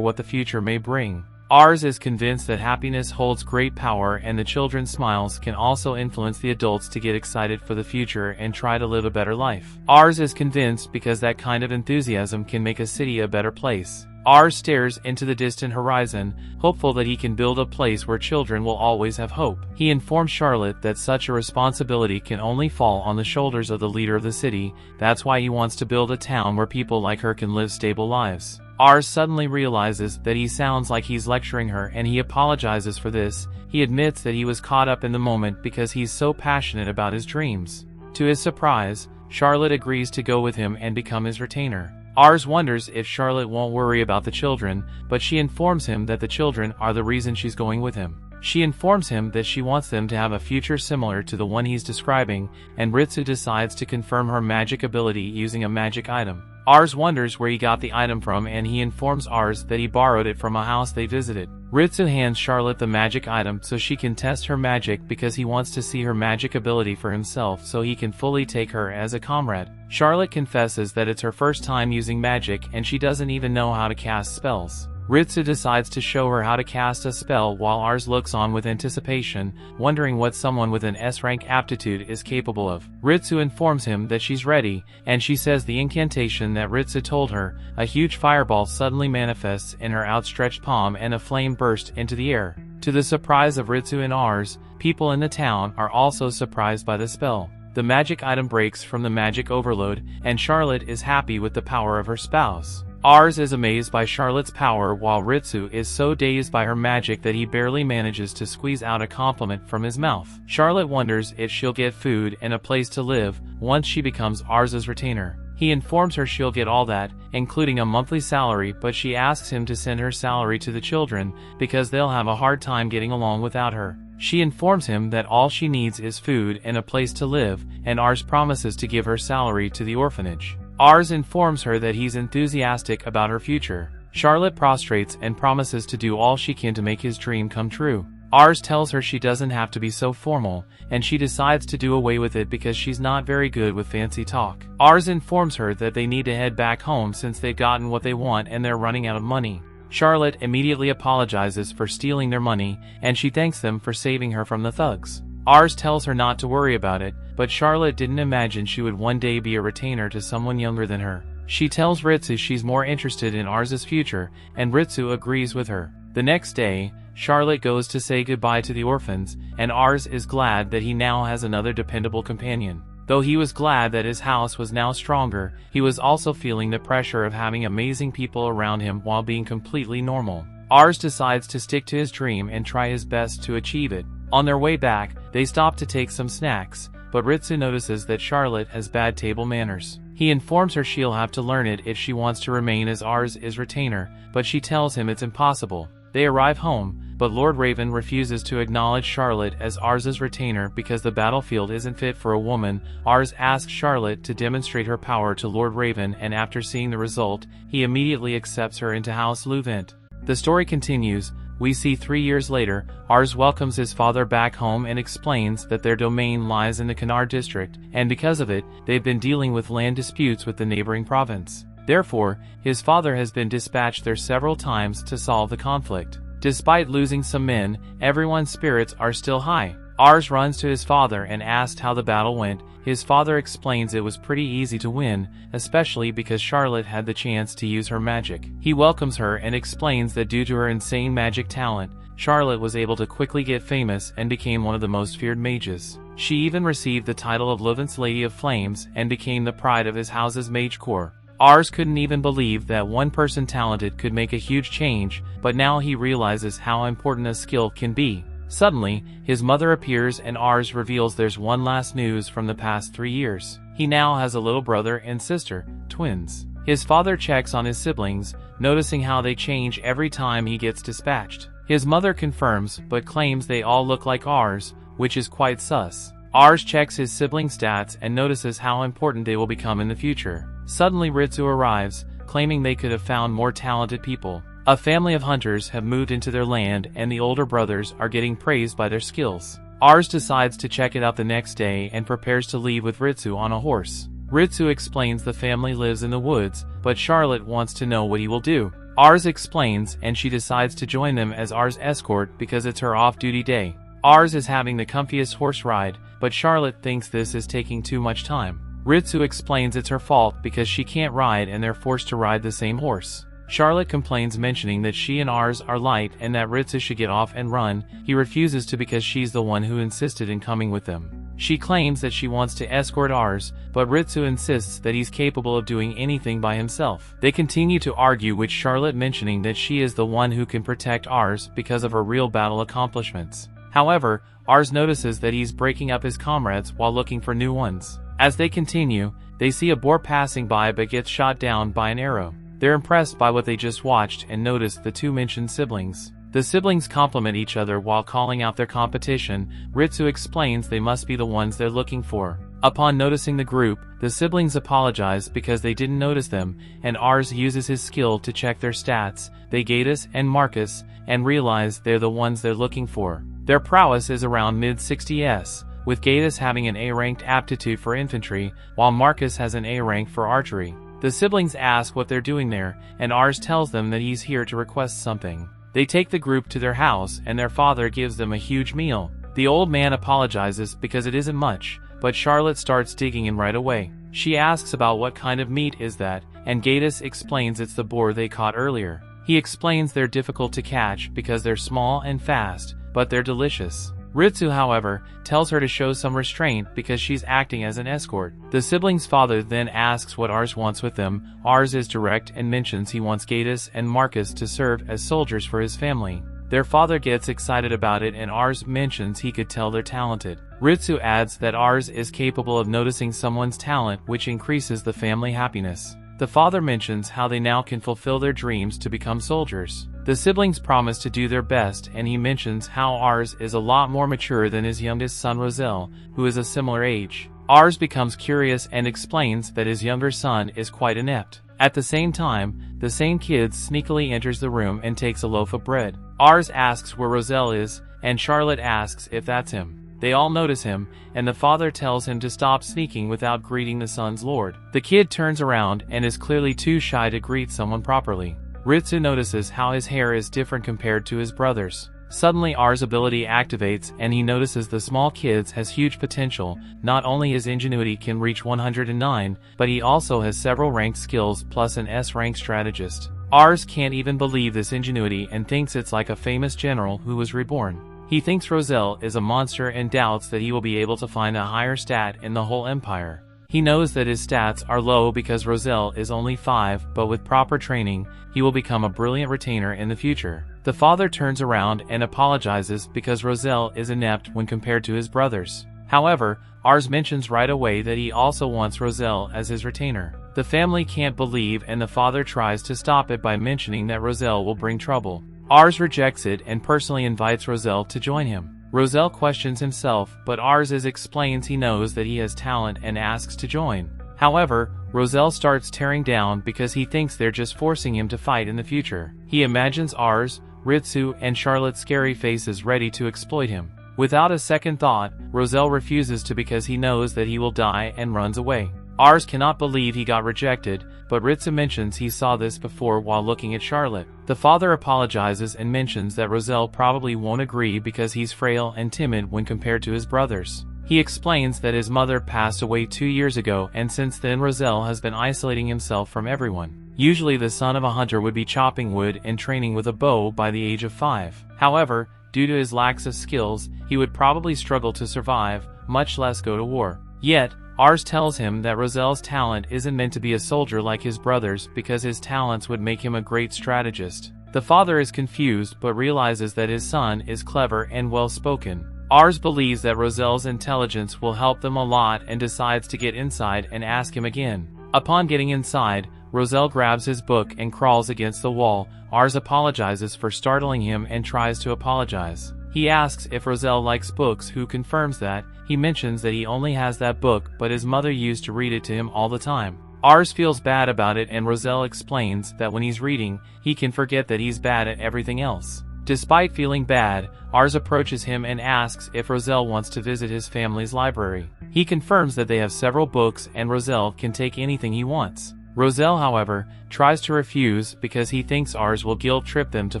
Speaker 1: what the future may bring. Ars is convinced that happiness holds great power, and the children's smiles can also influence the adults to get excited for the future and try to live a better life. Ars is convinced because that kind of enthusiasm can make a city a better place. Ars stares into the distant horizon, hopeful that he can build a place where children will always have hope. He informs Charlotte that such a responsibility can only fall on the shoulders of the leader of the city. That's why he wants to build a town where people like her can live stable lives. Ars suddenly realizes that he sounds like he's lecturing her, and he apologizes for this. He admits that he was caught up in the moment because he's so passionate about his dreams. To his surprise, Charlotte agrees to go with him and become his retainer. Ars wonders if Charlotte won't worry about the children, but she informs him that the children are the reason she's going with him. She informs him that she wants them to have a future similar to the one he's describing, and Ritsu decides to confirm her magic ability using a magic item. Ars wonders where he got the item from, and he informs Ars that he borrowed it from a house they visited. Ritsu hands Charlotte the magic item so she can test her magic because he wants to see her magic ability for himself so he can fully take her as a comrade. Charlotte confesses that it's her first time using magic and she doesn't even know how to cast spells. Ritsu decides to show her how to cast a spell while Ars looks on with anticipation, wondering what someone with an S-rank aptitude is capable of. Ritsu informs him that she's ready, and she says the incantation that Ritsu told her. A huge fireball suddenly manifests in her outstretched palm and a flame bursts into the air. To the surprise of Ritsu and Ars, people in the town are also surprised by the spell. The magic item breaks from the magic overload, and Charlotte is happy with the power of her spouse. Ars is amazed by Charlotte's power, while Ritsu is so dazed by her magic that he barely manages to squeeze out a compliment from his mouth. Charlotte wonders if she'll get food and a place to live once she becomes Ars's retainer. He informs her she'll get all that, including a monthly salary, but she asks him to send her salary to the children because they'll have a hard time getting along without her. She informs him that all she needs is food and a place to live, and Ars promises to give her salary to the orphanage. Ars informs her that he's enthusiastic about her future. Charlotte prostrates and promises to do all she can to make his dream come true. Ars tells her she doesn't have to be so formal, and she decides to do away with it because she's not very good with fancy talk. Ars informs her that they need to head back home since they've gotten what they want and they're running out of money. Charlotte immediately apologizes for stealing their money, and she thanks them for saving her from the thugs. Ars tells her not to worry about it, but Charlotte didn't imagine she would one day be a retainer to someone younger than her. She tells Ritsu she's more interested in Ars's future, and Ritsu agrees with her. The next day, Charlotte goes to say goodbye to the orphans, and Ars is glad that he now has another dependable companion. Though he was glad that his house was now stronger, he was also feeling the pressure of having amazing people around him while being completely normal. Ars decides to stick to his dream and try his best to achieve it. On their way back, they stop to take some snacks, but Ritsu notices that Charlotte has bad table manners. He informs her she'll have to learn it if she wants to remain as Ars's retainer, but she tells him it's impossible. They arrive home, but Lord Raven refuses to acknowledge Charlotte as Ars's retainer because the battlefield isn't fit for a woman. Ars asks Charlotte to demonstrate her power to Lord Raven, and after seeing the result, he immediately accepts her into Ars Louvent. The story continues. We see 3 years later, Ars welcomes his father back home and explains that their domain lies in the Canard district, and because of it, they've been dealing with land disputes with the neighboring province. Therefore, his father has been dispatched there several times to solve the conflict. Despite losing some men, everyone's spirits are still high. Ars runs to his father and asks how the battle went. His father explains it was pretty easy to win, especially because Charlotte had the chance to use her magic. He welcomes her and explains that due to her insane magic talent, Charlotte was able to quickly get famous and became one of the most feared mages. She even received the title of Louvent's Lady of Flames and became the pride of his house's mage corps. Ars couldn't even believe that one person talented could make a huge change, but now he realizes how important a skill can be. Suddenly, his mother appears and Ars reveals there's one last news from the past 3 years. He now has a little brother and sister, twins. His father checks on his siblings, noticing how they change every time he gets dispatched. His mother confirms but claims they all look like Ars, which is quite sus. Ars checks his sibling stats and notices how important they will become in the future. Suddenly Ritsu arrives, claiming they could have found more talented people. A family of hunters have moved into their land and the older brothers are getting praised by their skills. Ars decides to check it out the next day and prepares to leave with Ritsu on a horse. Ritsu explains the family lives in the woods, but Charlotte wants to know what he will do. Ars explains and she decides to join them as Ars' escort because it's her off-duty day. Ars is having the comfiest horse ride, but Charlotte thinks this is taking too much time. Ritsu explains it's her fault because she can't ride and they're forced to ride the same horse. Charlotte complains, mentioning that she and Ars are light and that Ritsu should get off and run. He refuses to because she's the one who insisted in coming with them. She claims that she wants to escort Ars, but Ritsu insists that he's capable of doing anything by himself. They continue to argue, with Charlotte mentioning that she is the one who can protect Ars because of her real battle accomplishments. However, Ars notices that he's breaking up his comrades while looking for new ones. As they continue, they see a boar passing by but gets shot down by an arrow. They're impressed by what they just watched and notice the two mentioned siblings. The siblings compliment each other while calling out their competition. Ritsu explains they must be the ones they're looking for. Upon noticing the group, the siblings apologize because they didn't notice them, and Ars uses his skill to check their stats. They Gatus and Marcus, and realize they're the ones they're looking for. Their prowess is around mid-60s, with Gatus having an A-ranked aptitude for infantry, while Marcus has an A rank for archery. The siblings ask what they're doing there, and Ars tells them that he's here to request something. They take the group to their house, and their father gives them a huge meal. The old man apologizes because it isn't much, but Charlotte starts digging in right away. She asks about what kind of meat is that, and Gatus explains it's the boar they caught earlier. He explains they're difficult to catch because they're small and fast, but they're delicious. Ritsu, however, tells her to show some restraint because she's acting as an escort. The siblings' father then asks what Ars wants with them. Ars is direct and mentions he wants Gatus and Marcus to serve as soldiers for his family. Their father gets excited about it and Ars mentions he could tell they're talented. Ritsu adds that Ars is capable of noticing someone's talent, which increases the family happiness. The father mentions how they now can fulfill their dreams to become soldiers. The siblings promise to do their best, and he mentions how Ars is a lot more mature than his youngest son Roselle, who is a similar age. Ars becomes curious and explains that his younger son is quite inept. At the same time, the same kid sneakily enters the room and takes a loaf of bread. Ars asks where Roselle is, and Charlotte asks if that's him. They all notice him, and the father tells him to stop sneaking without greeting the son's lord. The kid turns around and is clearly too shy to greet someone properly. Ritsu notices how his hair is different compared to his brother's. Suddenly Ars' ability activates and he notices the small kid has huge potential. Not only his ingenuity can reach 109, but he also has several ranked skills plus an S-rank strategist. Ars can't even believe this ingenuity and thinks it's like a famous general who was reborn. He thinks Roselle is a monster and doubts that he will be able to find a higher stat in the whole empire. He knows that his stats are low because Roselle is only 5, but with proper training, he will become a brilliant retainer in the future. The father turns around and apologizes because Roselle is inept when compared to his brothers. However, Ars mentions right away that he also wants Roselle as his retainer. The family can't believe and the father tries to stop it by mentioning that Roselle will bring trouble. Ars rejects it and personally invites Roselle to join him. Roselle questions himself, but Ars explains he knows that he has talent and asks to join. However, Roselle starts tearing down because he thinks they're just forcing him to fight in the future. He imagines Ars, Ritsu, and Charlotte's scary faces ready to exploit him. Without a second thought, Roselle refuses to because he knows that he will die and runs away. Ars cannot believe he got rejected, but Ritsu mentions he saw this before while looking at Charlotte. The father apologizes and mentions that Roselle probably won't agree because he's frail and timid when compared to his brothers. He explains that his mother passed away 2 years ago and since then Roselle has been isolating himself from everyone. Usually the son of a hunter would be chopping wood and training with a bow by the age of 5. However, due to his lack of skills, he would probably struggle to survive, much less go to war. Yet, Ars tells him that Roselle's talent isn't meant to be a soldier like his brothers because his talents would make him a great strategist. The father is confused but realizes that his son is clever and well-spoken. Ars believes that Roselle's intelligence will help them a lot and decides to get inside and ask him again. Upon getting inside, Roselle grabs his book and crawls against the wall. Ars apologizes for startling him and tries to apologize. He asks if Roselle likes books, who confirms that. He mentions that he only has that book, but his mother used to read it to him all the time. Ars feels bad about it, and Roselle explains that when he's reading, he can forget that he's bad at everything else. Despite feeling bad, Ars approaches him and asks if Roselle wants to visit his family's library. He confirms that they have several books and Roselle can take anything he wants. Roselle, however, tries to refuse because he thinks Ars will guilt-trip them to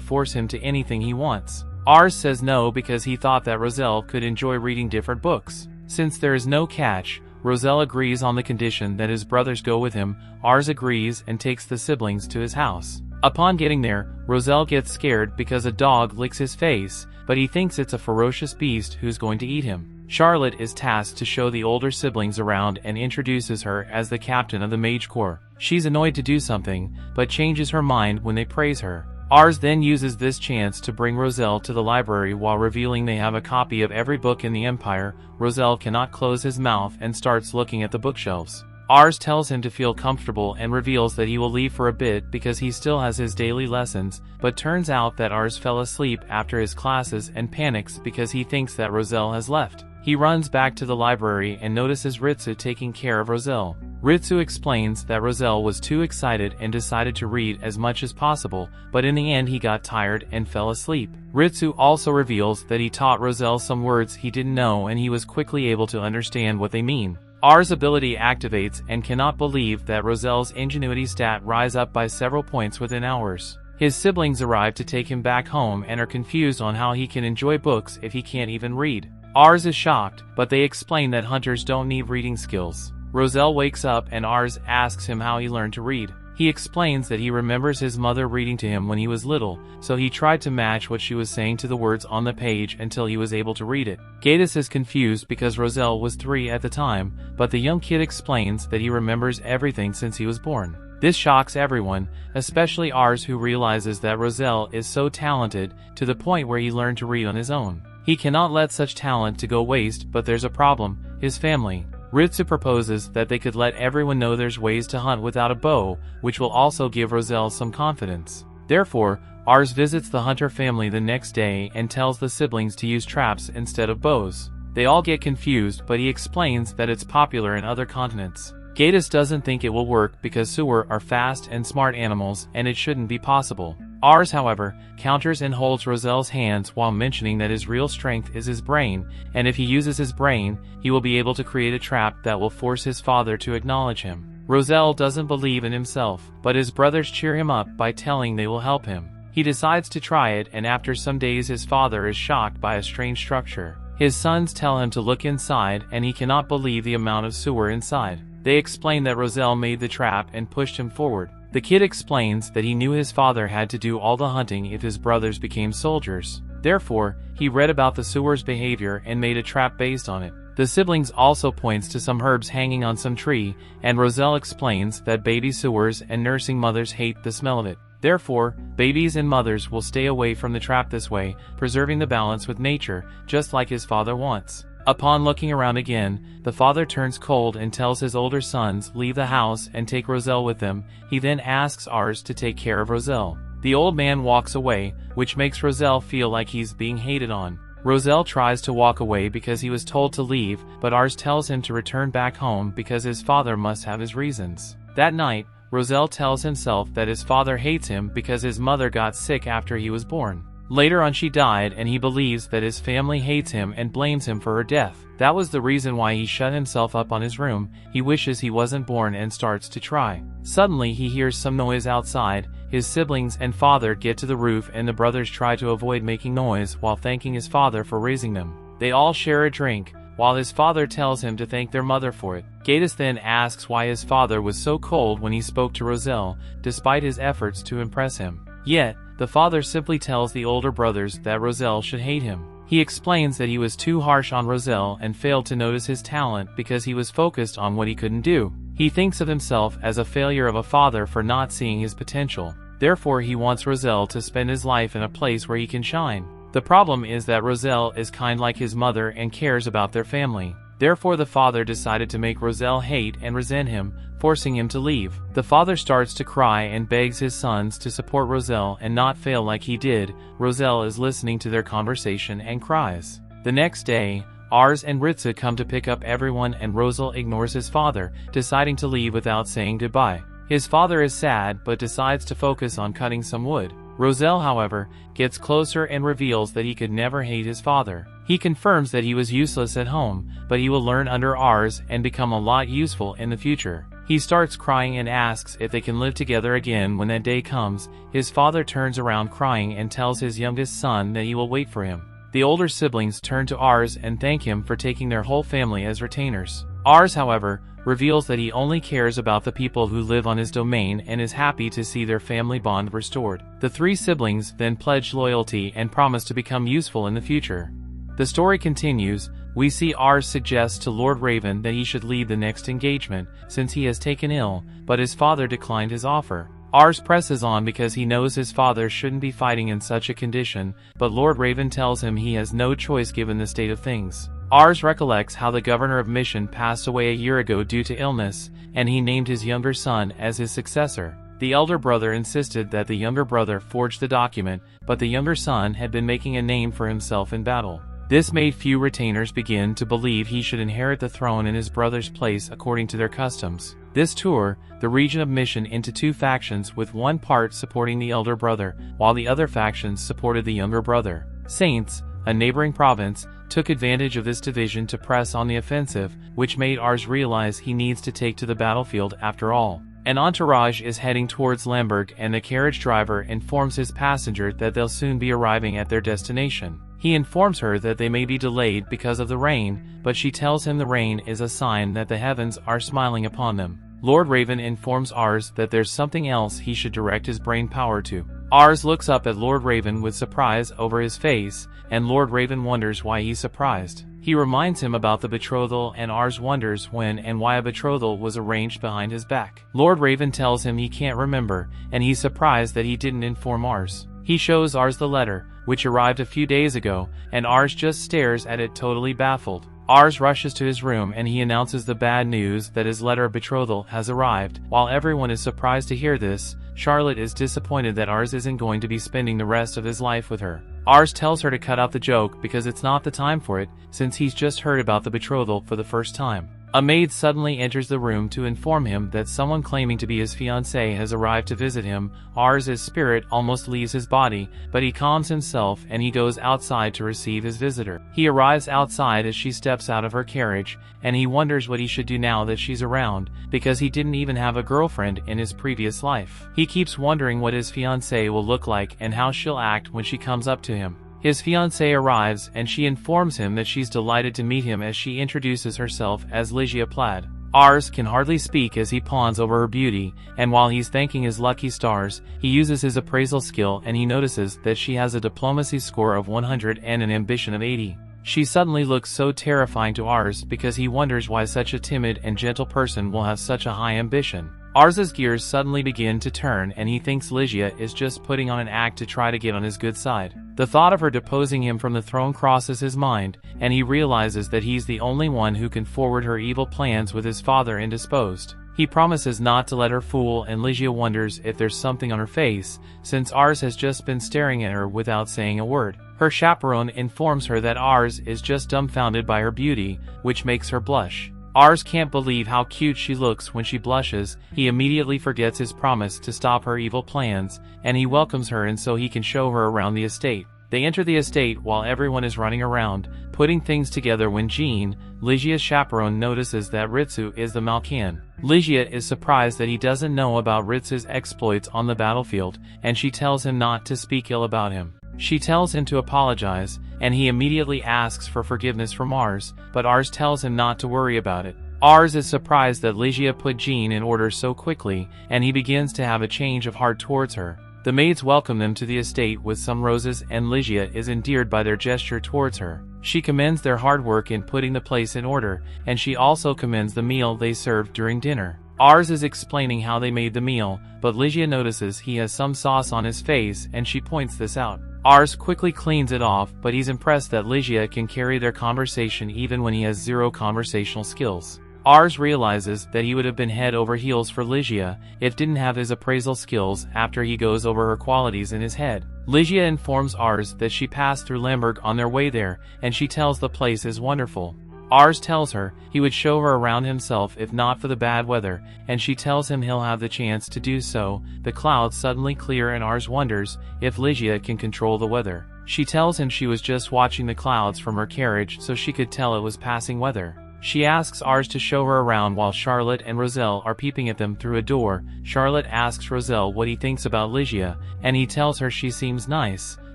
Speaker 1: force him to anything he wants. Ars says no because he thought that Roselle could enjoy reading different books. Since there is no catch, Roselle agrees on the condition that his brothers go with him. Ars agrees and takes the siblings to his house. Upon getting there, Roselle gets scared because a dog licks his face, but he thinks it's a ferocious beast who's going to eat him. Charlotte is tasked to show the older siblings around and introduces her as the captain of the Mage Corps. She's annoyed to do something, but changes her mind when they praise her. Ars then uses this chance to bring Roselle to the library while revealing they have a copy of every book in the Empire. Roselle cannot close his mouth and starts looking at the bookshelves. Ars tells him to feel comfortable and reveals that he will leave for a bit because he still has his daily lessons, but turns out that Ars fell asleep after his classes and panics because he thinks that Roselle has left. He runs back to the library and notices Ritsu taking care of Roselle. Ritsu explains that Roselle was too excited and decided to read as much as possible, but in the end he got tired and fell asleep. Ritsu also reveals that he taught Roselle some words he didn't know and he was quickly able to understand what they mean. Ars' ability activates and cannot believe that Roselle's ingenuity stat rise up by several points within hours. His siblings arrive to take him back home and are confused on how he can enjoy books if he can't even read. Ars is shocked, but they explain that hunters don't need reading skills. Roselle wakes up and Ars asks him how he learned to read. He explains that he remembers his mother reading to him when he was little, so he tried to match what she was saying to the words on the page until he was able to read it. Gatus is confused because Roselle was 3 at the time, but the young kid explains that he remembers everything since he was born. This shocks everyone, especially Ars, who realizes that Roselle is so talented to the point where he learned to read on his own. He cannot let such talent to go waste, but there's a problem: his family. Ritsu proposes that they could let everyone know there's ways to hunt without a bow, which will also give Roselle some confidence. Therefore, Ars visits the hunter family the next day and tells the siblings to use traps instead of bows. They all get confused, but he explains that it's popular in other continents. Gatus doesn't think it will work because sewer are fast and smart animals and it shouldn't be possible. Ars, however, counters and holds Roselle's hands while mentioning that his real strength is his brain, and if he uses his brain, he will be able to create a trap that will force his father to acknowledge him. Roselle doesn't believe in himself, but his brothers cheer him up by telling they will help him. He decides to try it, and after some days his father is shocked by a strange structure. His sons tell him to look inside, and he cannot believe the amount of sewer inside. They explain that Roselle made the trap and pushed him forward. The kid explains that he knew his father had to do all the hunting if his brothers became soldiers. Therefore, he read about the sewer's behavior and made a trap based on it. The siblings also points to some herbs hanging on some tree, and Roselle explains that baby sewers and nursing mothers hate the smell of it. Therefore, babies and mothers will stay away from the trap this way, preserving the balance with nature, just like his father wants. Upon looking around again, the father turns cold and tells his older sons leave the house and take Roselle with them. He then asks Ars to take care of Roselle. The old man walks away, which makes Roselle feel like he's being hated on. Roselle tries to walk away because he was told to leave, but Ars tells him to return back home because his father must have his reasons. That night, Roselle tells himself that his father hates him because his mother got sick after he was born. Later on she died, and he believes that his family hates him and blames him for her death. That was the reason why he shut himself up on his room. He wishes he wasn't born and starts to try. Suddenly he hears some noise outside. His siblings and father get to the roof, and the brothers try to avoid making noise while thanking his father for raising them. They all share a drink, while his father tells him to thank their mother for it. Gatus then asks why his father was so cold when he spoke to Roselle, despite his efforts to impress him. Yet, the father simply tells the older brothers that Roselle should hate him. He explains that he was too harsh on Roselle and failed to notice his talent because he was focused on what he couldn't do. He thinks of himself as a failure of a father for not seeing his potential. Therefore, he wants Roselle to spend his life in a place where he can shine. The problem is that Roselle is kind like his mother and cares about their family. Therefore, the father decided to make Roselle hate and resent him forcing him to leave. The father starts to cry and begs his sons to support Roselle and not fail like he did. Roselle is listening to their conversation and cries. The next day, Ars and Ritsu come to pick up everyone and Roselle ignores his father, deciding to leave without saying goodbye. His father is sad but decides to focus on cutting some wood. Roselle, however, gets closer and reveals that he could never hate his father. He confirms that he was useless at home, but he will learn under Ars and become a lot useful in the future. He starts crying and asks if they can live together again when that day comes. His father turns around crying and tells his youngest son that he will wait for him. The older siblings turn to Ars and thank him for taking their whole family as retainers. Ars, however, reveals that he only cares about the people who live on his domain and is happy to see their family bond restored. The three siblings then pledge loyalty and promise to become useful in the future. The story continues. We see Ars suggest to Lord Raven that he should lead the next engagement, since he has taken ill, but his father declined his offer. Ars presses on because he knows his father shouldn't be fighting in such a condition, but Lord Raven tells him he has no choice given the state of things. Ars recollects how the governor of Mission passed away a year ago due to illness, and he named his younger son as his successor. The elder brother insisted that the younger brother forged the document, but the younger son had been making a name for himself in battle. This made few retainers begin to believe he should inherit the throne in his brother's place according to their customs. This tore the region of Mission into two factions, with one part supporting the elder brother, while the other factions supported the younger brother. Saints, a neighboring province, took advantage of this division to press on the offensive, which made Ars realize he needs to take to the battlefield after all. An entourage is heading towards Lamberg and the carriage driver informs his passenger that they'll soon be arriving at their destination. He informs her that they may be delayed because of the rain, but she tells him the rain is a sign that the heavens are smiling upon them. Lord Raven informs Ars that there's something else he should direct his brain power to. Ars looks up at Lord Raven with surprise over his face, and Lord Raven wonders why he's surprised. He reminds him about the betrothal, and Ars wonders when and why a betrothal was arranged behind his back. Lord Raven tells him he can't remember, and he's surprised that he didn't inform Ars. He shows Ars the letter, which arrived a few days ago, and Ars just stares at it totally baffled. Ars rushes to his room and he announces the bad news that his letter of betrothal has arrived. While everyone is surprised to hear this, Charlotte is disappointed that Ars isn't going to be spending the rest of his life with her. Ars tells her to cut out the joke because it's not the time for it, since he's just heard about the betrothal for the first time. A maid suddenly enters the room to inform him that someone claiming to be his fiancée has arrived to visit him. Ars' spirit almost leaves his body, but he calms himself and he goes outside to receive his visitor. He arrives outside as she steps out of her carriage, and he wonders what he should do now that she's around, because he didn't even have a girlfriend in his previous life. He keeps wondering what his fiancée will look like and how she'll act when she comes up to him. His fiancée arrives and she informs him that she's delighted to meet him as she introduces herself as Ligia Plaid. Ars can hardly speak as he pawns over her beauty, and while he's thanking his lucky stars, he uses his appraisal skill and he notices that she has a diplomacy score of 100 and an ambition of 80. She suddenly looks so terrifying to Ars because he wonders why such a timid and gentle person will have such a high ambition. Ars's gears suddenly begin to turn and he thinks Ligia is just putting on an act to try to get on his good side. The thought of her deposing him from the throne crosses his mind, and he realizes that he's the only one who can forward her evil plans with his father indisposed. He promises not to let her fool, and Ligia wonders if there's something on her face, since Ars has just been staring at her without saying a word. Her chaperone informs her that Ars is just dumbfounded by her beauty, which makes her blush. Ars can't believe how cute she looks when she blushes. He immediately forgets his promise to stop her evil plans, and he welcomes her and so he can show her around the estate. They enter the estate while everyone is running around, putting things together when Jean, Ligia's chaperone, notices that Ritsu is the Malkan. Ligia is surprised that he doesn't know about Ritsu's exploits on the battlefield, and she tells him not to speak ill about him. She tells him to apologize, and he immediately asks for forgiveness from Ars, but Ars tells him not to worry about it. Ars is surprised that Ligia put Jean in order so quickly, and he begins to have a change of heart towards her. The maids welcome them to the estate with some roses, and Ligia is endeared by their gesture towards her. She commends their hard work in putting the place in order, and she also commends the meal they served during dinner. Ars is explaining how they made the meal, but Ligia notices he has some sauce on his face and she points this out. Ars quickly cleans it off, but he's impressed that Ligia can carry their conversation even when he has zero conversational skills. Ars realizes that he would have been head over heels for Ligia if didn't have his appraisal skills after he goes over her qualities in his head. Ligia informs Ars that she passed through Lemberg on their way there, and she tells the place is wonderful. Ars tells her he would show her around himself if not for the bad weather, and she tells him he'll have the chance to do so. The clouds suddenly clear and Ars wonders if Ligia can control the weather. She tells him she was just watching the clouds from her carriage so she could tell it was passing weather. She asks Ars to show her around while Charlotte and Roselle are peeping at them through a door. Charlotte asks Roselle what he thinks about Ligia, and he tells her she seems nice,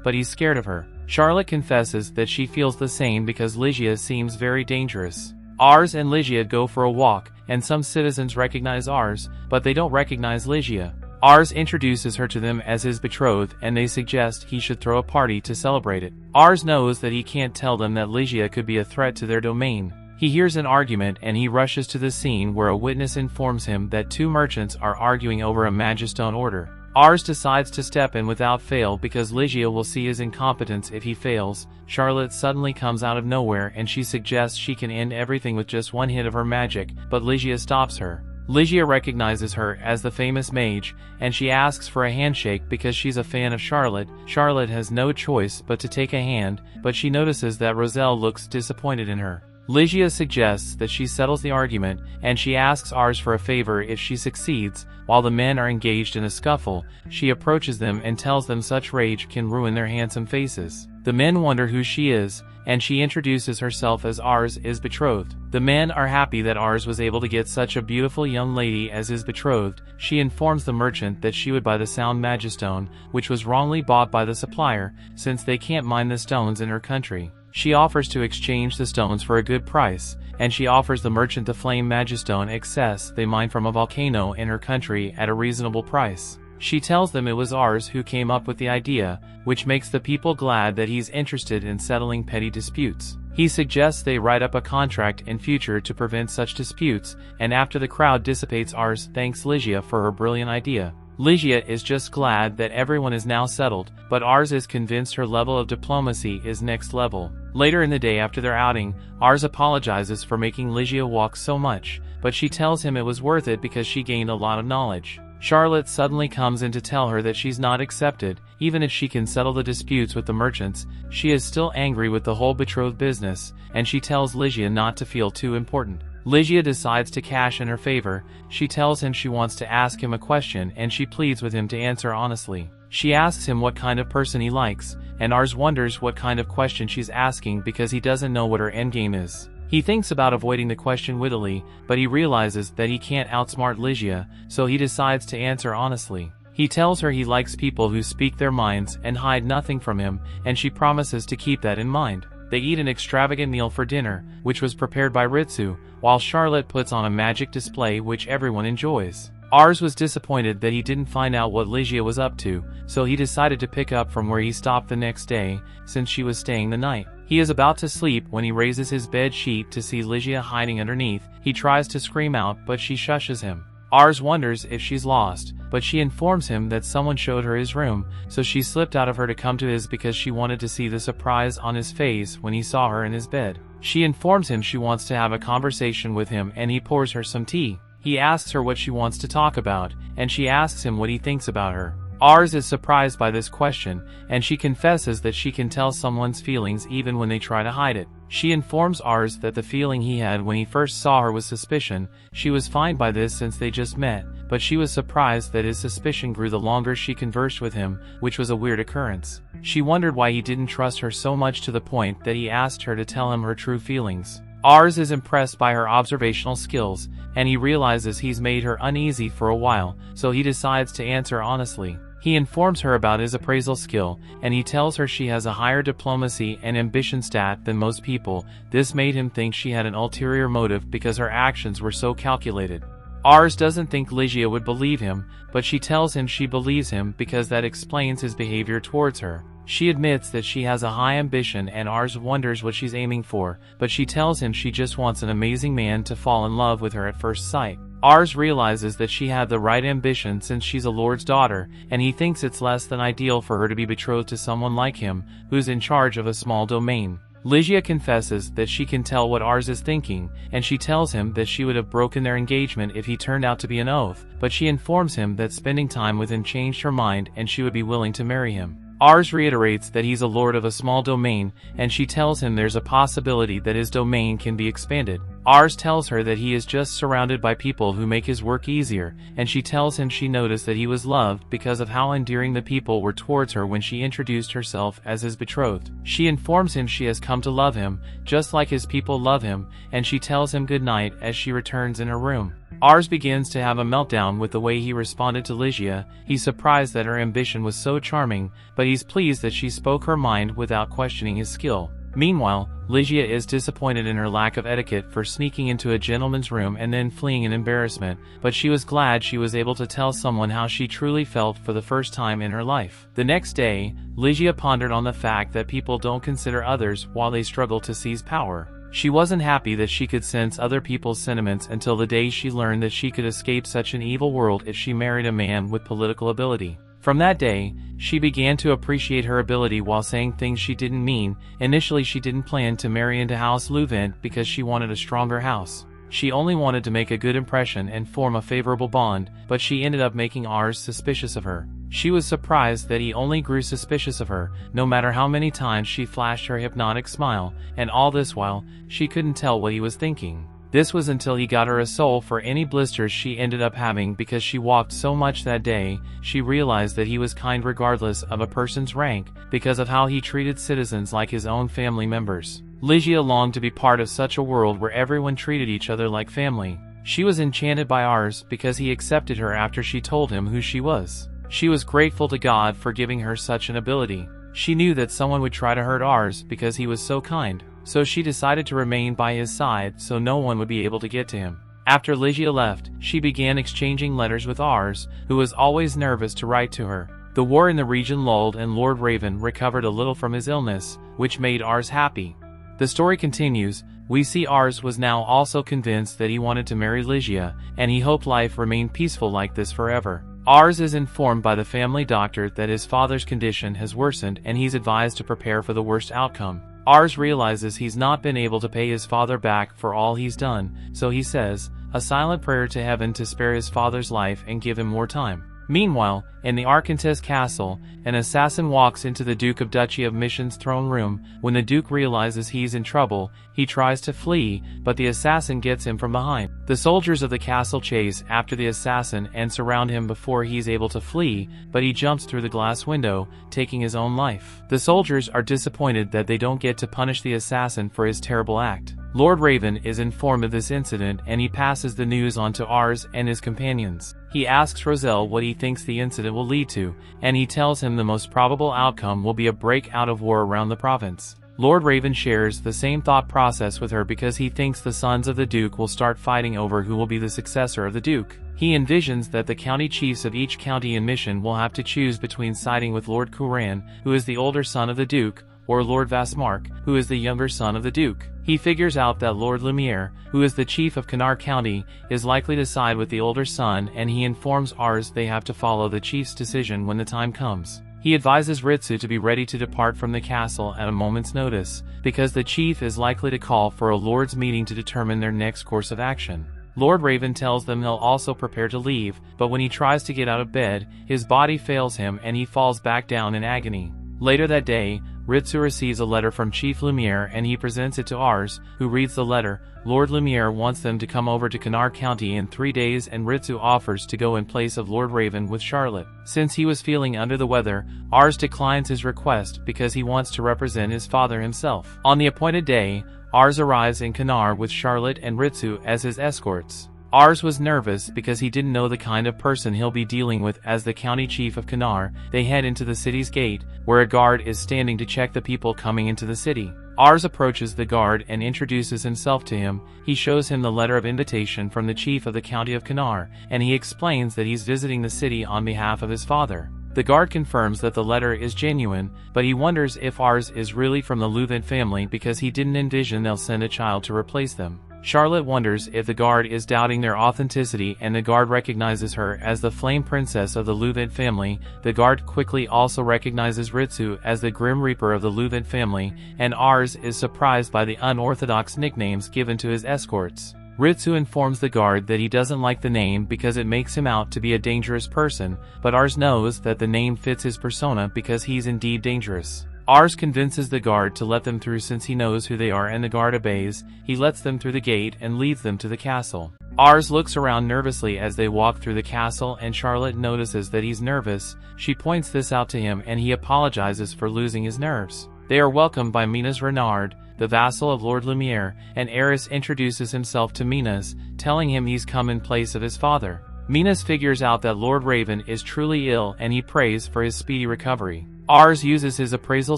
Speaker 1: but he's scared of her. Charlotte confesses that she feels the same because Ligia seems very dangerous. Ars and Ligia go for a walk, and some citizens recognize Ars, but they don't recognize Ligia. Ars introduces her to them as his betrothed, and they suggest he should throw a party to celebrate it. Ars knows that he can't tell them that Ligia could be a threat to their domain. He hears an argument and he rushes to the scene where a witness informs him that two merchants are arguing over a Magistone order. Ars decides to step in without fail because Ligia will see his incompetence if he fails. Charlotte suddenly comes out of nowhere and she suggests she can end everything with just one hit of her magic, but Ligia stops her. Ligia recognizes her as the famous mage, and she asks for a handshake because she's a fan of Charlotte. Charlotte has no choice but to take a hand, but she notices that Roselle looks disappointed in her. Ligia suggests that she settles the argument, and she asks Ars for a favor if she succeeds. While the men are engaged in a scuffle, she approaches them and tells them such rage can ruin their handsome faces. The men wonder who she is, and she introduces herself as Ars is betrothed. The men are happy that Ars was able to get such a beautiful young lady as his betrothed. She informs the merchant that she would buy the sound Magistone, which was wrongly bought by the supplier, since they can't mine the stones in her country. She offers to exchange the stones for a good price, and she offers the merchant the flame Magistone excess they mine from a volcano in her country at a reasonable price. She tells them it was Ars who came up with the idea, which makes the people glad that he's interested in settling petty disputes. He suggests they write up a contract in future to prevent such disputes, and after the crowd dissipates, Ars thanks Ligia for her brilliant idea. Ligia is just glad that everyone is now settled, but Ars is convinced her level of diplomacy is next level. Later in the day after their outing, Ars apologizes for making Ligia walk so much, but she tells him it was worth it because she gained a lot of knowledge. Charlotte suddenly comes in to tell her that she's not accepted. Even if she can settle the disputes with the merchants, she is still angry with the whole betrothed business, and she tells Ligia not to feel too important. Ligia decides to cash in her favor. She tells him she wants to ask him a question and she pleads with him to answer honestly. She asks him what kind of person he likes, and Ars wonders what kind of question she's asking because he doesn't know what her endgame is. He thinks about avoiding the question wittily, but he realizes that he can't outsmart Ligia, so he decides to answer honestly. He tells her he likes people who speak their minds and hide nothing from him, and she promises to keep that in mind. They eat an extravagant meal for dinner, which was prepared by Ritsu, while Charlotte puts on a magic display which everyone enjoys. Ars was disappointed that he didn't find out what Ligia was up to, so he decided to pick up from where he stopped the next day, since she was staying the night. He is about to sleep when he raises his bed sheet to see Ligia hiding underneath. He tries to scream out, but she shushes him. Ars wonders if she's lost, but she informs him that someone showed her his room, so she slipped out of her to come to his because she wanted to see the surprise on his face when he saw her in his bed. She informs him she wants to have a conversation with him, and he pours her some tea. He asks her what she wants to talk about, and she asks him what he thinks about her. Ars is surprised by this question, and she confesses that she can tell someone's feelings even when they try to hide it. She informs Ars that the feeling he had when he first saw her was suspicion. She was fine by this since they just met, but she was surprised that his suspicion grew the longer she conversed with him, which was a weird occurrence. She wondered why he didn't trust her so much to the point that he asked her to tell him her true feelings. Ars is impressed by her observational skills, and he realizes he's made her uneasy for a while, so he decides to answer honestly. He informs her about his appraisal skill, and he tells her she has a higher diplomacy and ambition stat than most people. This made him think she had an ulterior motive because her actions were so calculated. Ars doesn't think Ligia would believe him, but she tells him she believes him because that explains his behavior towards her. She admits that she has a high ambition, and Ars wonders what she's aiming for, but she tells him she just wants an amazing man to fall in love with her at first sight. Ars realizes that she had the right ambition since she's a lord's daughter, and he thinks it's less than ideal for her to be betrothed to someone like him, who's in charge of a small domain. Ligia confesses that she can tell what Ars is thinking, and she tells him that she would have broken their engagement if he turned out to be an oath, but she informs him that spending time with him changed her mind and she would be willing to marry him. Ars reiterates that he's a lord of a small domain, and she tells him there's a possibility that his domain can be expanded. Ars tells her that he is just surrounded by people who make his work easier, and she tells him she noticed that he was loved because of how endearing the people were towards her when she introduced herself as his betrothed. She informs him she has come to love him, just like his people love him, and she tells him goodnight as she returns in her room. Ars begins to have a meltdown with the way he responded to Ligia. He's surprised that her ambition was so charming, but he's pleased that she spoke her mind without questioning his skill. Meanwhile, Ligia is disappointed in her lack of etiquette for sneaking into a gentleman's room and then fleeing in embarrassment, but she was glad she was able to tell someone how she truly felt for the first time in her life. The next day, Ligia pondered on the fact that people don't consider others while they struggle to seize power. She wasn't happy that she could sense other people's sentiments until the day she learned that she could escape such an evil world if she married a man with political ability. From that day, she began to appreciate her ability while saying things she didn't mean. Initially, she didn't plan to marry into Ars Louvent because she wanted a stronger house. She only wanted to make a good impression and form a favorable bond, but she ended up making Ars suspicious of her. She was surprised that he only grew suspicious of her, no matter how many times she flashed her hypnotic smile, and all this while, she couldn't tell what he was thinking. This was until he got her a soul for any blisters she ended up having because she walked so much that day. She realized that he was kind regardless of a person's rank, because of how he treated citizens like his own family members. Ligia longed to be part of such a world where everyone treated each other like family. She was enchanted by Ars because he accepted her after she told him who she was. She was grateful to God for giving her such an ability. She knew that someone would try to hurt Ars because he was so kind, so she decided to remain by his side so no one would be able to get to him. After Ligia left, she began exchanging letters with Ars, who was always nervous to write to her. The war in the region lulled and Lord Raven recovered a little from his illness, which made Ars happy. The story continues. We see Ars was now also convinced that he wanted to marry Ligia, and he hoped life remained peaceful like this forever. Ars is informed by the family doctor that his father's condition has worsened and he's advised to prepare for the worst outcome. Ars realizes he's not been able to pay his father back for all he's done, so he says a silent prayer to heaven to spare his father's life and give him more time. Meanwhile, in the Arkantes castle, an assassin walks into the Duke of Duchy of Mission's throne room. When the Duke realizes he's in trouble, he tries to flee, but the assassin gets him from behind. The soldiers of the castle chase after the assassin and surround him before he's able to flee, but he jumps through the glass window, taking his own life. The soldiers are disappointed that they don't get to punish the assassin for his terrible act. Lord Raven is informed of this incident and he passes the news on to Ars and his companions. He asks Roselle what he thinks the incident will lead to, and he tells him the most probable outcome will be a breakout of war around the province. Lord Raven shares the same thought process with her because he thinks the sons of the Duke will start fighting over who will be the successor of the Duke. He envisions that the county chiefs of each county in Mission will have to choose between siding with Lord Couran, who is the older son of the Duke, or Lord Vasmark, who is the younger son of the Duke. He figures out that Lord Lumiere, who is the chief of Canard County, is likely to side with the older son, and he informs Ars they have to follow the chief's decision when the time comes. He advises Ritsu to be ready to depart from the castle at a moment's notice, because the chief is likely to call for a lord's meeting to determine their next course of action. Lord Raven tells them he'll also prepare to leave, but when he tries to get out of bed, his body fails him and he falls back down in agony. Later that day, Ritsu receives a letter from Chief Lumiere and he presents it to Ars, who reads the letter. Lord Lumiere wants them to come over to Canard County in 3 days and Ritsu offers to go in place of Lord Raven with Charlotte. Since he was feeling under the weather, Ars declines his request because he wants to represent his father himself. On the appointed day, Ars arrives in Canard with Charlotte and Ritsu as his escorts. Ars was nervous because he didn't know the kind of person he'll be dealing with as the county chief of Canard. They head into the city's gate, where a guard is standing to check the people coming into the city. Ars approaches the guard and introduces himself to him. He shows him the letter of invitation from the chief of the county of Canard, and he explains that he's visiting the city on behalf of his father. The guard confirms that the letter is genuine, but he wonders if Ars is really from the Louvent family because he didn't envision they'll send a child to replace them. Charlotte wonders if the guard is doubting their authenticity, and the guard recognizes her as the flame princess of the Louvent family. The guard quickly also recognizes Ritsu as the Grim Reaper of the Louvent family, and Ars is surprised by the unorthodox nicknames given to his escorts. Ritsu informs the guard that he doesn't like the name because it makes him out to be a dangerous person, but Ars knows that the name fits his persona because he's indeed dangerous. Ars convinces the guard to let them through since he knows who they are, and the guard obeys. He lets them through the gate and leads them to the castle. Ars looks around nervously as they walk through the castle, and Charlotte notices that he's nervous. She points this out to him and he apologizes for losing his nerves. They are welcomed by Minas Renard, the vassal of Lord Lumiere, and Eris introduces himself to Minas, telling him he's come in place of his father. Minas figures out that Lord Raven is truly ill and he prays for his speedy recovery. Ars uses his appraisal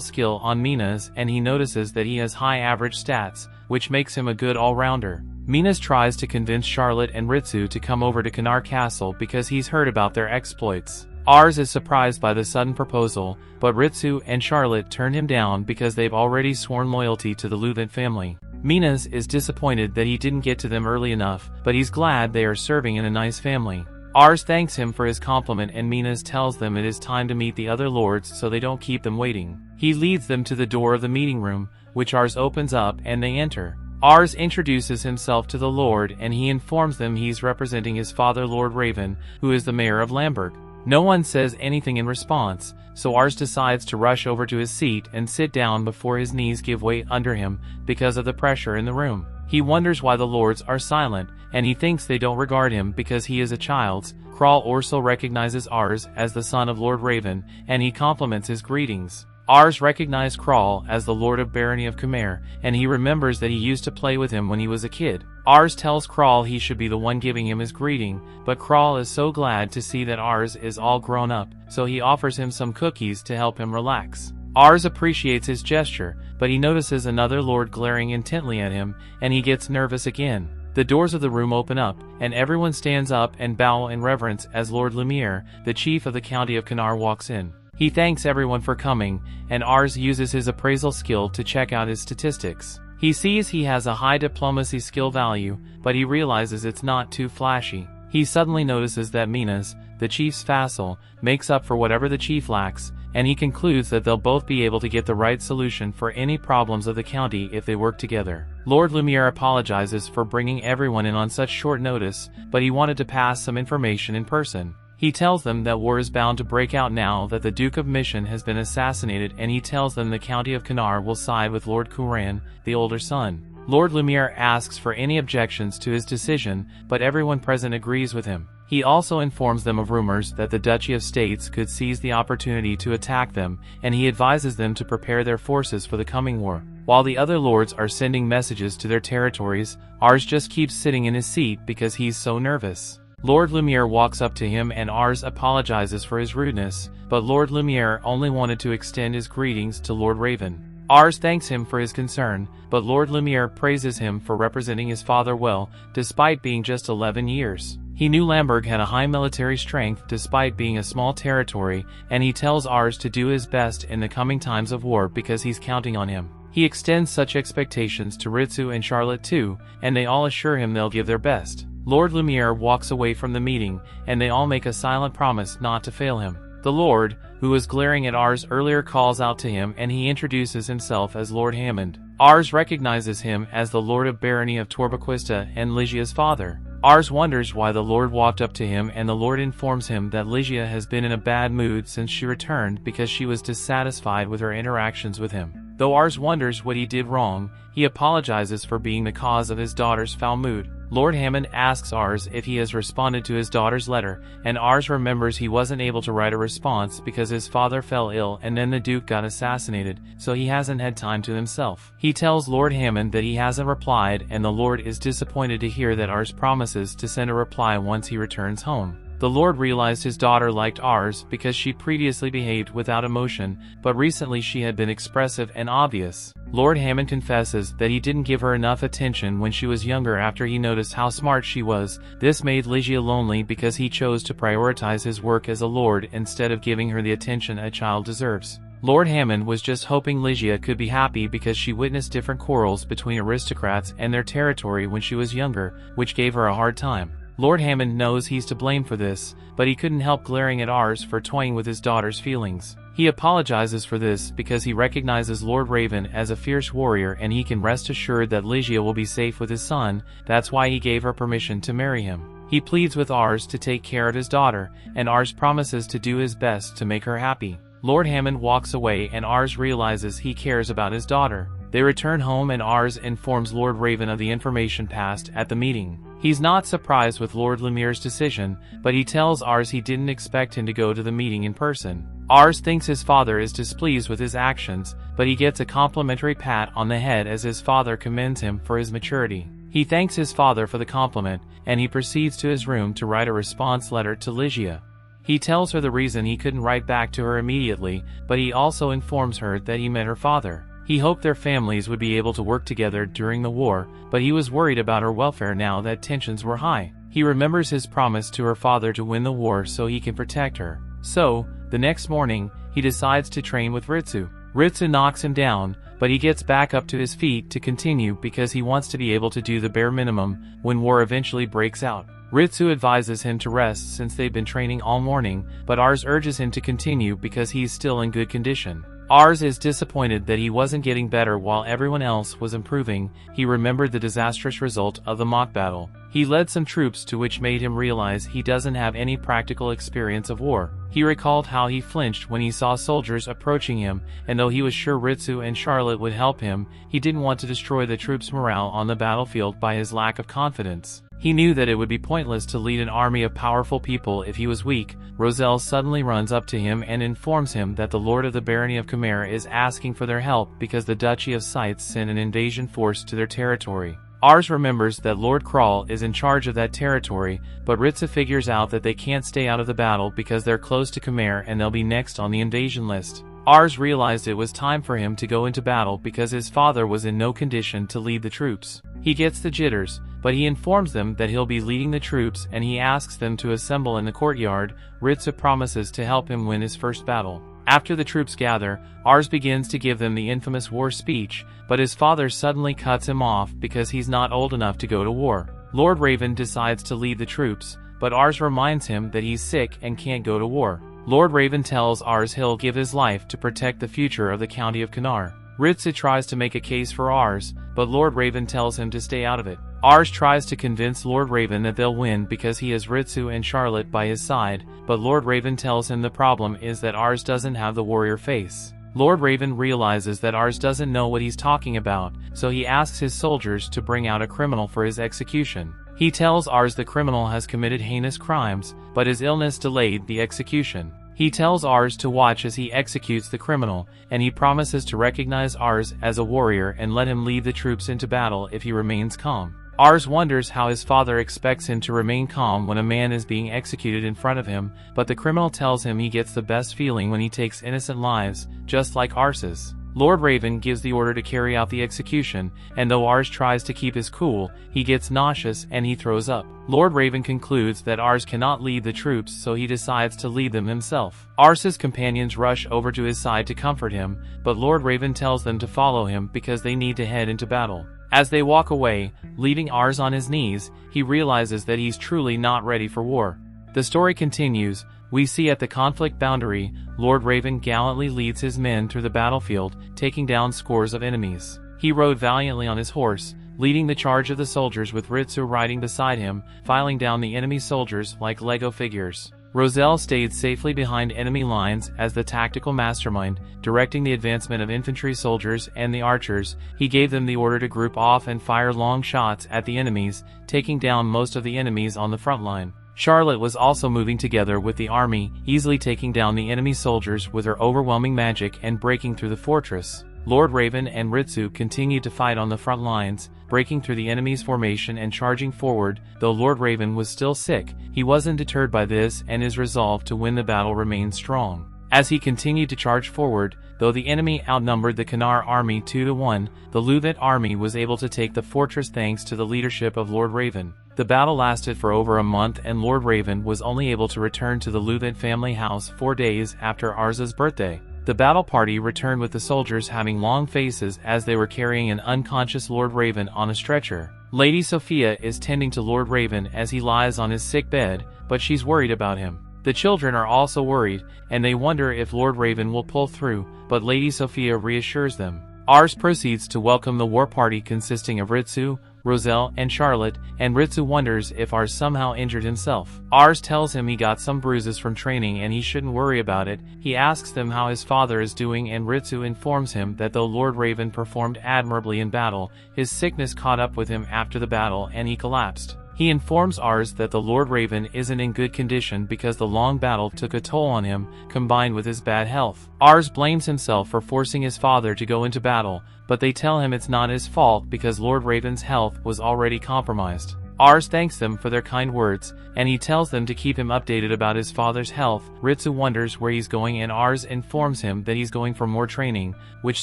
Speaker 1: skill on Minas and he notices that he has high average stats, which makes him a good all-rounder. Minas tries to convince Charlotte and Ritsu to come over to Kanar Castle because he's heard about their exploits. Ars is surprised by the sudden proposal, but Ritsu and Charlotte turn him down because they've already sworn loyalty to the Louvent family. Minas is disappointed that he didn't get to them early enough, but he's glad they are serving in a nice family. Ars thanks him for his compliment and Minas tells them it is time to meet the other lords so they don't keep them waiting. He leads them to the door of the meeting room, which Ars opens up and they enter. Ars introduces himself to the lord and he informs them he's representing his father Lord Raven, who is the mayor of Lamberg. No one says anything in response, so Ars decides to rush over to his seat and sit down before his knees give way under him because of the pressure in the room. He wonders why the lords are silent, and he thinks they don't regard him because he is a child. Kral also recognizes Ars as the son of Lord Raven, and he compliments his greetings. Ars recognized Kral as the Lord of Barony of Khmer, and he remembers that he used to play with him when he was a kid. Ars tells Kral he should be the one giving him his greeting, but Kral is so glad to see that Ars is all grown up, so he offers him some cookies to help him relax. Ars appreciates his gesture, but he notices another lord glaring intently at him, and he gets nervous again. The doors of the room open up, and everyone stands up and bow in reverence as Lord Lumiere, the chief of the county of Kanar, walks in. He thanks everyone for coming, and Ars uses his appraisal skill to check out his statistics. He sees he has a high diplomacy skill value, but he realizes it's not too flashy. He suddenly notices that Minas, the chief's vassal, makes up for whatever the chief lacks, and he concludes that they'll both be able to get the right solution for any problems of the county if they work together. Lord Lumiere apologizes for bringing everyone in on such short notice, but he wanted to pass some information in person. He tells them that war is bound to break out now that the Duke of Mission has been assassinated, and he tells them the county of Kanar will side with Lord Kuran, the older son. Lord Lumiere asks for any objections to his decision, but everyone present agrees with him. He also informs them of rumors that the Duchy of States could seize the opportunity to attack them, and he advises them to prepare their forces for the coming war. While the other lords are sending messages to their territories, Ars just keeps sitting in his seat because he's so nervous. Lord Lumiere walks up to him and Ars apologizes for his rudeness, but Lord Lumiere only wanted to extend his greetings to Lord Raven. Ars thanks him for his concern, but Lord Lumiere praises him for representing his father well, despite being just 11 years. He knew Lamberg had a high military strength despite being a small territory, and he tells Ars to do his best in the coming times of war because he's counting on him. He extends such expectations to Ritsu and Charlotte too, and they all assure him they'll give their best. Lord Lumiere walks away from the meeting, and they all make a silent promise not to fail him. The Lord, who was glaring at Ars earlier, calls out to him and he introduces himself as Lord Hammond. Ars recognizes him as the Lord of Barony of Torbaquista and Lygia's father. Ars wonders why the Lord walked up to him, and the Lord informs him that Lygia has been in a bad mood since she returned because she was dissatisfied with her interactions with him. Though Ars wonders what he did wrong, he apologizes for being the cause of his daughter's foul mood. Lord Hammond asks Ars if he has responded to his daughter's letter, and Ars remembers he wasn't able to write a response because his father fell ill and then the Duke got assassinated, so he hasn't had time to himself. He tells Lord Hammond that he hasn't replied, and the Lord is disappointed to hear that Ars promises to send a reply once he returns home. The Lord realized his daughter liked Ars because she previously behaved without emotion, but recently she had been expressive and obvious. Lord Hammond confesses that he didn't give her enough attention when she was younger after he noticed how smart she was. This made Ligia lonely because he chose to prioritize his work as a lord instead of giving her the attention a child deserves. Lord Hammond was just hoping Ligia could be happy because she witnessed different quarrels between aristocrats and their territory when she was younger, which gave her a hard time. Lord Hammond knows he's to blame for this, but he couldn't help glaring at Ars for toying with his daughter's feelings. He apologizes for this because he recognizes Lord Raven as a fierce warrior and he can rest assured that Ligia will be safe with his son. That's why he gave her permission to marry him. He pleads with Ars to take care of his daughter, and Ars promises to do his best to make her happy. Lord Hammond walks away and Ars realizes he cares about his daughter. They return home and Ars informs Lord Raven of the information passed at the meeting. He's not surprised with Lord Lemire's decision, but he tells Ars he didn't expect him to go to the meeting in person. Ars thinks his father is displeased with his actions, but he gets a complimentary pat on the head as his father commends him for his maturity. He thanks his father for the compliment, and he proceeds to his room to write a response letter to Ligia. He tells her the reason he couldn't write back to her immediately, but he also informs her that he met her father. He hoped their families would be able to work together during the war, but he was worried about her welfare now that tensions were high. He remembers his promise to her father to win the war so he can protect her. So, the next morning, he decides to train with Ritsu. Ritsu knocks him down, but he gets back up to his feet to continue because he wants to be able to do the bare minimum when war eventually breaks out. Ritsu advises him to rest since they've been training all morning, but Ars urges him to continue because he's still in good condition. Ars is disappointed that he wasn't getting better while everyone else was improving. He remembered the disastrous result of the mock battle. He led some troops to which made him realize he doesn't have any practical experience of war. He recalled how he flinched when he saw soldiers approaching him, and though he was sure Ritsu and Charlotte would help him, he didn't want to destroy the troops' morale on the battlefield by his lack of confidence. He knew that it would be pointless to lead an army of powerful people if he was weak. Roselle suddenly runs up to him and informs him that the Lord of the Barony of Khmer is asking for their help because the Duchy of Scythes sent an invasion force to their territory. Ars remembers that Lord Kral is in charge of that territory, but Ritsu figures out that they can't stay out of the battle because they're close to Khmer and they'll be next on the invasion list. Ars realized it was time for him to go into battle because his father was in no condition to lead the troops. He gets the jitters, but he informs them that he'll be leading the troops and he asks them to assemble in the courtyard. Ritsu promises to help him win his first battle. After the troops gather, Ars begins to give them the infamous war speech, but his father suddenly cuts him off because he's not old enough to go to war. Lord Raven decides to lead the troops, but Ars reminds him that he's sick and can't go to war. Lord Raven tells Ars he'll give his life to protect the future of the county of Kanar. Ritsu tries to make a case for Ars, but Lord Raven tells him to stay out of it. Ars tries to convince Lord Raven that they'll win because he has Ritsu and Charlotte by his side, but Lord Raven tells him the problem is that Ars doesn't have the warrior face. Lord Raven realizes that Ars doesn't know what he's talking about, so he asks his soldiers to bring out a criminal for his execution. He tells Ars the criminal has committed heinous crimes, but his illness delayed the execution. He tells Ars to watch as he executes the criminal, and he promises to recognize Ars as a warrior and let him lead the troops into battle if he remains calm. Ars wonders how his father expects him to remain calm when a man is being executed in front of him, but the criminal tells him he gets the best feeling when he takes innocent lives, just like Ars's. Lord Raven gives the order to carry out the execution, and though Ars tries to keep his cool, he gets nauseous and he throws up. Lord Raven concludes that Ars cannot lead the troops, so he decides to lead them himself. Ars's companions rush over to his side to comfort him, but Lord Raven tells them to follow him because they need to head into battle. As they walk away, leaving Ars on his knees, he realizes that he's truly not ready for war. The story continues. We see at the conflict boundary, Lord Raven gallantly leads his men through the battlefield, taking down scores of enemies. He rode valiantly on his horse, leading the charge of the soldiers with Ritsu riding beside him, filing down the enemy soldiers like Lego figures. Roselle stayed safely behind enemy lines as the tactical mastermind, directing the advancement of infantry soldiers and the archers. He gave them the order to group off and fire long shots at the enemies, taking down most of the enemies on the front line. Charlotte was also moving together with the army, easily taking down the enemy soldiers with her overwhelming magic and breaking through the fortress. Lord Raven and Ritsu continued to fight on the front lines, breaking through the enemy's formation and charging forward. Though Lord Raven was still sick, he wasn't deterred by this, and his resolve to win the battle remained strong. As he continued to charge forward, though the enemy outnumbered the Kanar army 2-1, the Louvent army was able to take the fortress thanks to the leadership of Lord Raven. The battle lasted for over a month, and Lord Raven was only able to return to the Louvent family house 4 days after Ars's birthday. The battle party returned with the soldiers having long faces as they were carrying an unconscious Lord Raven on a stretcher. Lady Sophia is tending to Lord Raven as he lies on his sick bed, but she's worried about him. The children are also worried, and they wonder if Lord Raven will pull through, but Lady Sophia reassures them. Ars proceeds to welcome the war party consisting of Ritsu, Roselle, and Charlotte, and Ritsu wonders if Ars somehow injured himself. Ars tells him he got some bruises from training and he shouldn't worry about it. He asks them how his father is doing, and Ritsu informs him that though Lord Raven performed admirably in battle, his sickness caught up with him after the battle and he collapsed. He informs Ars that the Lord Raven isn't in good condition because the long battle took a toll on him, combined with his bad health. Ars blames himself for forcing his father to go into battle, but they tell him it's not his fault because Lord Raven's health was already compromised. Ars thanks them for their kind words, and he tells them to keep him updated about his father's health. Ritsu wonders where he's going, and Ars informs him that he's going for more training, which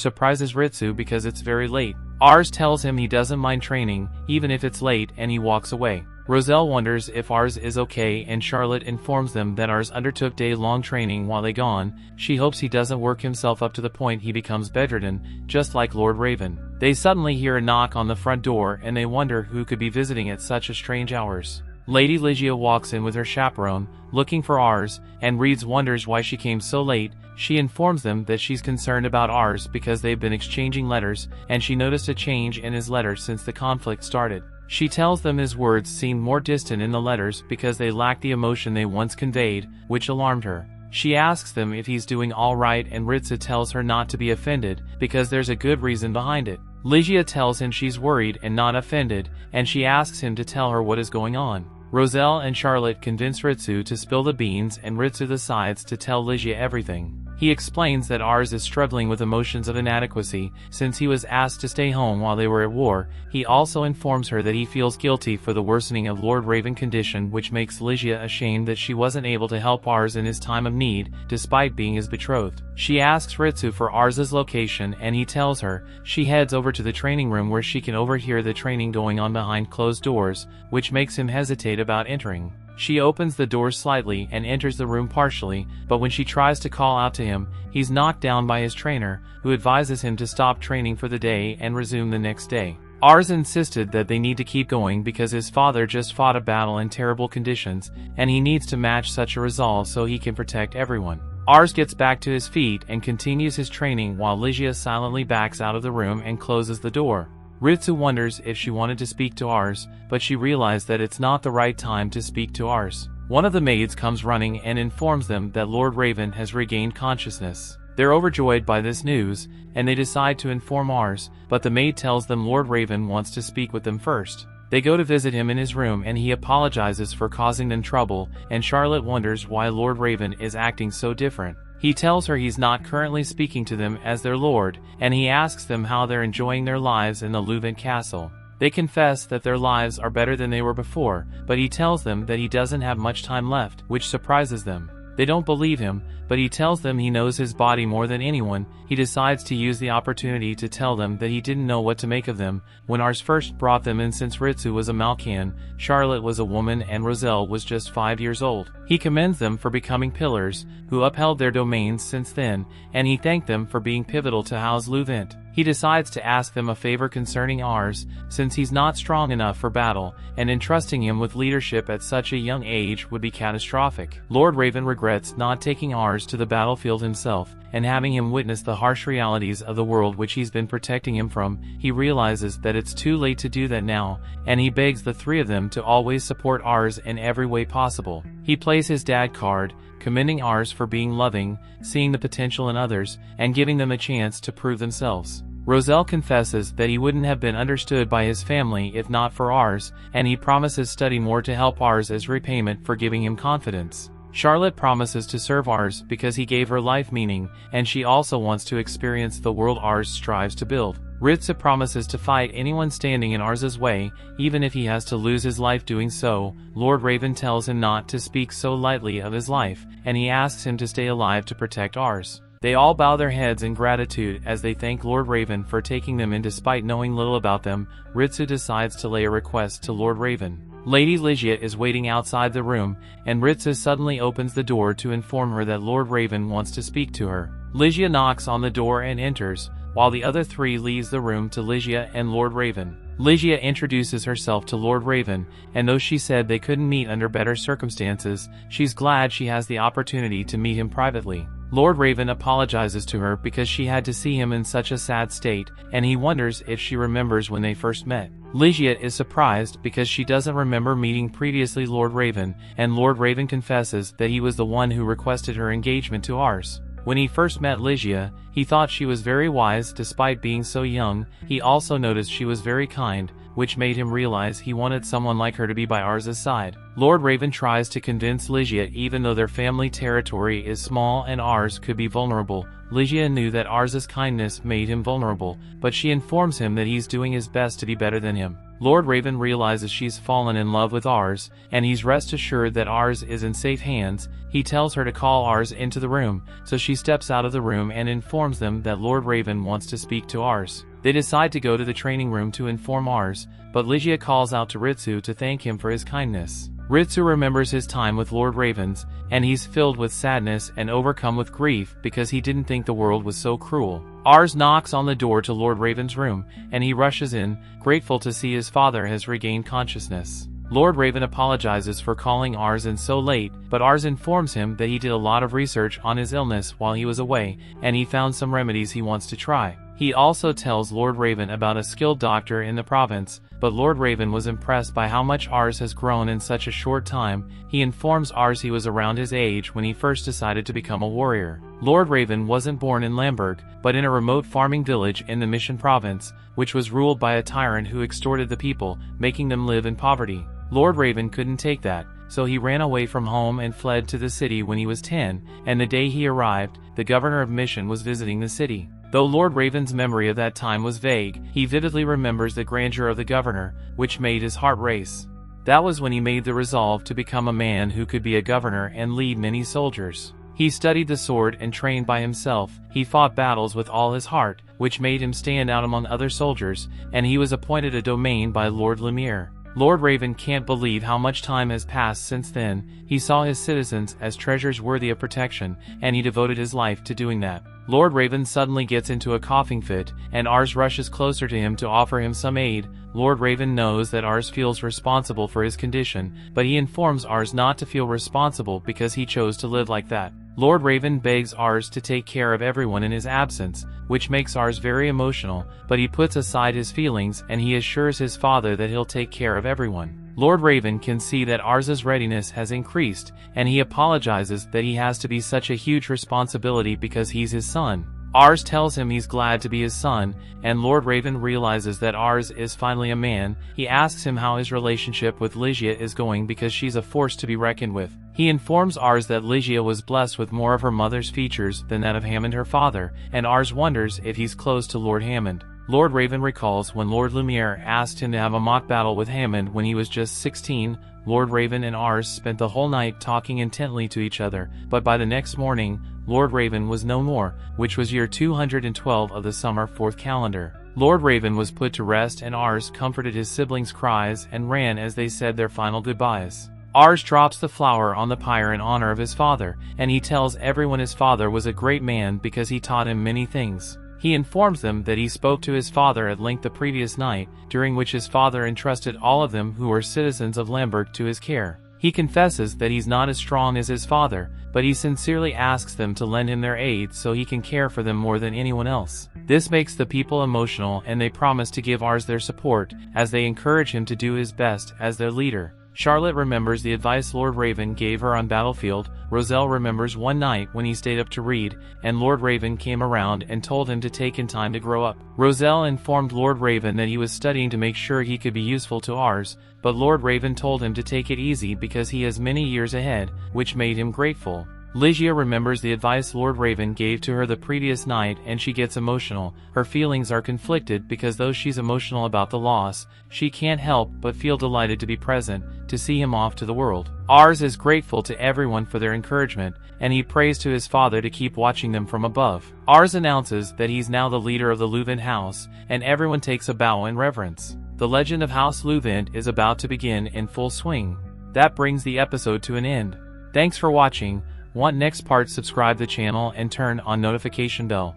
Speaker 1: surprises Ritsu because it's very late. Ars tells him he doesn't mind training, even if it's late, and he walks away. Roselle wonders if Ars is okay, and Charlotte informs them that Ars undertook day-long training while they gone. She hopes he doesn't work himself up to the point he becomes bedridden, just like Lord Raven. They suddenly hear a knock on the front door, and they wonder who could be visiting at such a strange hours. Lady Ligia walks in with her chaperone, looking for Ars, and Reeds wonders why she came so late. She informs them that she's concerned about Ars because they've been exchanging letters, and she noticed a change in his letters since the conflict started. She tells them his words seemed more distant in the letters because they lacked the emotion they once conveyed, which alarmed her. She asks them if he's doing all right, and Ritsu tells her not to be offended because there's a good reason behind it. Ligia tells him she's worried and not offended, and she asks him to tell her what is going on. Roselle and Charlotte convince Ritsu to spill the beans, and Ritsu decides to tell Ligia everything. He explains that Ars is struggling with emotions of inadequacy since he was asked to stay home while they were at war. He also informs her that he feels guilty for the worsening of Lord Raven's condition, which makes Ligia ashamed that she wasn't able to help Ars in his time of need, despite being his betrothed. She asks Ritsu for Ars's location, and he tells her. She heads over to the training room where she can overhear the training going on behind closed doors, which makes him hesitate about entering. She opens the door slightly and enters the room partially, but when she tries to call out to him, he's knocked down by his trainer, who advises him to stop training for the day and resume the next day. Ars insisted that they need to keep going because his father just fought a battle in terrible conditions, and he needs to match such a resolve so he can protect everyone. Ars gets back to his feet and continues his training while Ligia silently backs out of the room and closes the door. Ritsu wonders if she wanted to speak to Ars, but she realized that it's not the right time to speak to Ars. One of the maids comes running and informs them that Lord Raven has regained consciousness. They're overjoyed by this news, and they decide to inform Ars, but the maid tells them Lord Raven wants to speak with them first. They go to visit him in his room, and he apologizes for causing them trouble, and Charlotte wonders why Lord Raven is acting so different. He tells her he's not currently speaking to them as their lord, and he asks them how they're enjoying their lives in the Louvent castle. They confess that their lives are better than they were before, but he tells them that he doesn't have much time left, which surprises them. They don't believe him, but he tells them he knows his body more than anyone. He decides to use the opportunity to tell them that he didn't know what to make of them when Ars first brought them in, since Ritsu was a Malkan, Charlotte was a woman, and Roselle was just 5 years old. He commends them for becoming pillars, who upheld their domains since then, and he thanked them for being pivotal to Ars Louvent. He decides to ask them a favor concerning Ars, since he's not strong enough for battle, and entrusting him with leadership at such a young age would be catastrophic. Lord Raven regrets not taking Ars to the battlefield himself, and having him witness the harsh realities of the world which he's been protecting him from. He realizes that it's too late to do that now, and he begs the three of them to always support Ars in every way possible. He plays his dad card, commending Ars for being loving, seeing the potential in others, and giving them a chance to prove themselves. Roselle confesses that he wouldn't have been understood by his family if not for Ars, and he promises study more to help Ars as repayment for giving him confidence. Charlotte promises to serve Ars because he gave her life meaning, and she also wants to experience the world Ars strives to build. Ritsu promises to fight anyone standing in Ars's way, even if he has to lose his life doing so. Lord Raven tells him not to speak so lightly of his life, and he asks him to stay alive to protect Ars. They all bow their heads in gratitude as they thank Lord Raven for taking them in despite knowing little about them. Ritsu decides to lay a request to Lord Raven. Lady Ligia is waiting outside the room, and Ritsu suddenly opens the door to inform her that Lord Raven wants to speak to her. Ligia knocks on the door and enters, while the other three leaves the room to Ligia and Lord Raven. Ligia introduces herself to Lord Raven, and though she said they couldn't meet under better circumstances, she's glad she has the opportunity to meet him privately. Lord Raven apologizes to her because she had to see him in such a sad state, and he wonders if she remembers when they first met. Ligia is surprised because she doesn't remember meeting previously Lord Raven, and Lord Raven confesses that he was the one who requested her engagement to Ars. When he first met Ligia, he thought she was very wise despite being so young. He also noticed she was very kind, which made him realize he wanted someone like her to be by Ars's side. Lord Raven tries to convince Ligia even though their family territory is small and Ars could be vulnerable. Ligia knew that Ars's kindness made him vulnerable, but she informs him that he's doing his best to be better than him. Lord Raven realizes she's fallen in love with Ars, and he's rest assured that Ars is in safe hands. He tells her to call Ars into the room, so she steps out of the room and informs them that Lord Raven wants to speak to Ars. They decide to go to the training room to inform Ars, but Ligia calls out to Ritsu to thank him for his kindness. Ritsu remembers his time with Lord Ravens, and he's filled with sadness and overcome with grief because he didn't think the world was so cruel. Ars knocks on the door to Lord Raven's room, and he rushes in, grateful to see his father has regained consciousness. Lord Raven apologizes for calling Ars in so late, but Ars informs him that he did a lot of research on his illness while he was away, and he found some remedies he wants to try. He also tells Lord Raven about a skilled doctor in the province, but Lord Raven was impressed by how much Ars has grown in such a short time. He informs Ars he was around his age when he first decided to become a warrior. Lord Raven wasn't born in Lamberg, but in a remote farming village in the Mission province, which was ruled by a tyrant who extorted the people, making them live in poverty. Lord Raven couldn't take that, so he ran away from home and fled to the city when he was 10, and the day he arrived, the governor of Mission was visiting the city. Though Lord Raven's memory of that time was vague, he vividly remembers the grandeur of the governor, which made his heart race. That was when he made the resolve to become a man who could be a governor and lead many soldiers. He studied the sword and trained by himself. He fought battles with all his heart, which made him stand out among other soldiers, and he was appointed a domain by Lord Lumiere. Lord Raven can't believe how much time has passed since then. He saw his citizens as treasures worthy of protection, and he devoted his life to doing that. Lord Raven suddenly gets into a coughing fit, and Ars rushes closer to him to offer him some aid. Lord Raven knows that Ars feels responsible for his condition, but he informs Ars not to feel responsible because he chose to live like that. Lord Raven begs Ars to take care of everyone in his absence, which makes Ars very emotional, but he puts aside his feelings and he assures his father that he'll take care of everyone. Lord Raven can see that Ars's readiness has increased, and he apologizes that he has to be such a huge responsibility because he's his son. Ars tells him he's glad to be his son, and Lord Raven realizes that Ars is finally a man. He asks him how his relationship with Ligia is going because she's a force to be reckoned with. He informs Ars that Ligia was blessed with more of her mother's features than that of Hammond her father, and Ars wonders if he's close to Lord Hammond. Lord Raven recalls when Lord Lumiere asked him to have a mock battle with Hammond when he was just 16. Lord Raven and Ars spent the whole night talking intently to each other, but by the next morning, Lord Raven was no more, which was year 212 of the summer 4th calendar. Lord Raven was put to rest, and Ars comforted his siblings' cries and ran as they said their final goodbyes. Ars drops the flower on the pyre in honor of his father, and he tells everyone his father was a great man because he taught him many things. He informs them that he spoke to his father at length the previous night, during which his father entrusted all of them who were citizens of Lamberg to his care. He confesses that he's not as strong as his father, but he sincerely asks them to lend him their aid so he can care for them more than anyone else. This makes the people emotional, and they promise to give Ars their support, as they encourage him to do his best as their leader. Charlotte remembers the advice Lord Raven gave her on battlefield. Roselle remembers one night when he stayed up to read, and Lord Raven came around and told him to take in time to grow up. Roselle informed Lord Raven that he was studying to make sure he could be useful to Ars, but Lord Raven told him to take it easy because he has many years ahead, which made him grateful. Ligia remembers the advice Lord Raven gave to her the previous night, and she gets emotional. Her feelings are conflicted because though she's emotional about the loss, she can't help but feel delighted to be present, to see him off to the world. Ars is grateful to everyone for their encouragement, and he prays to his father to keep watching them from above. Ars announces that he's now the leader of the Louvent house, and everyone takes a bow in reverence. The legend of House Louvent is about to begin in full swing. That brings the episode to an end. Thanks for watching. Want next part? Subscribe the channel and turn on notification bell.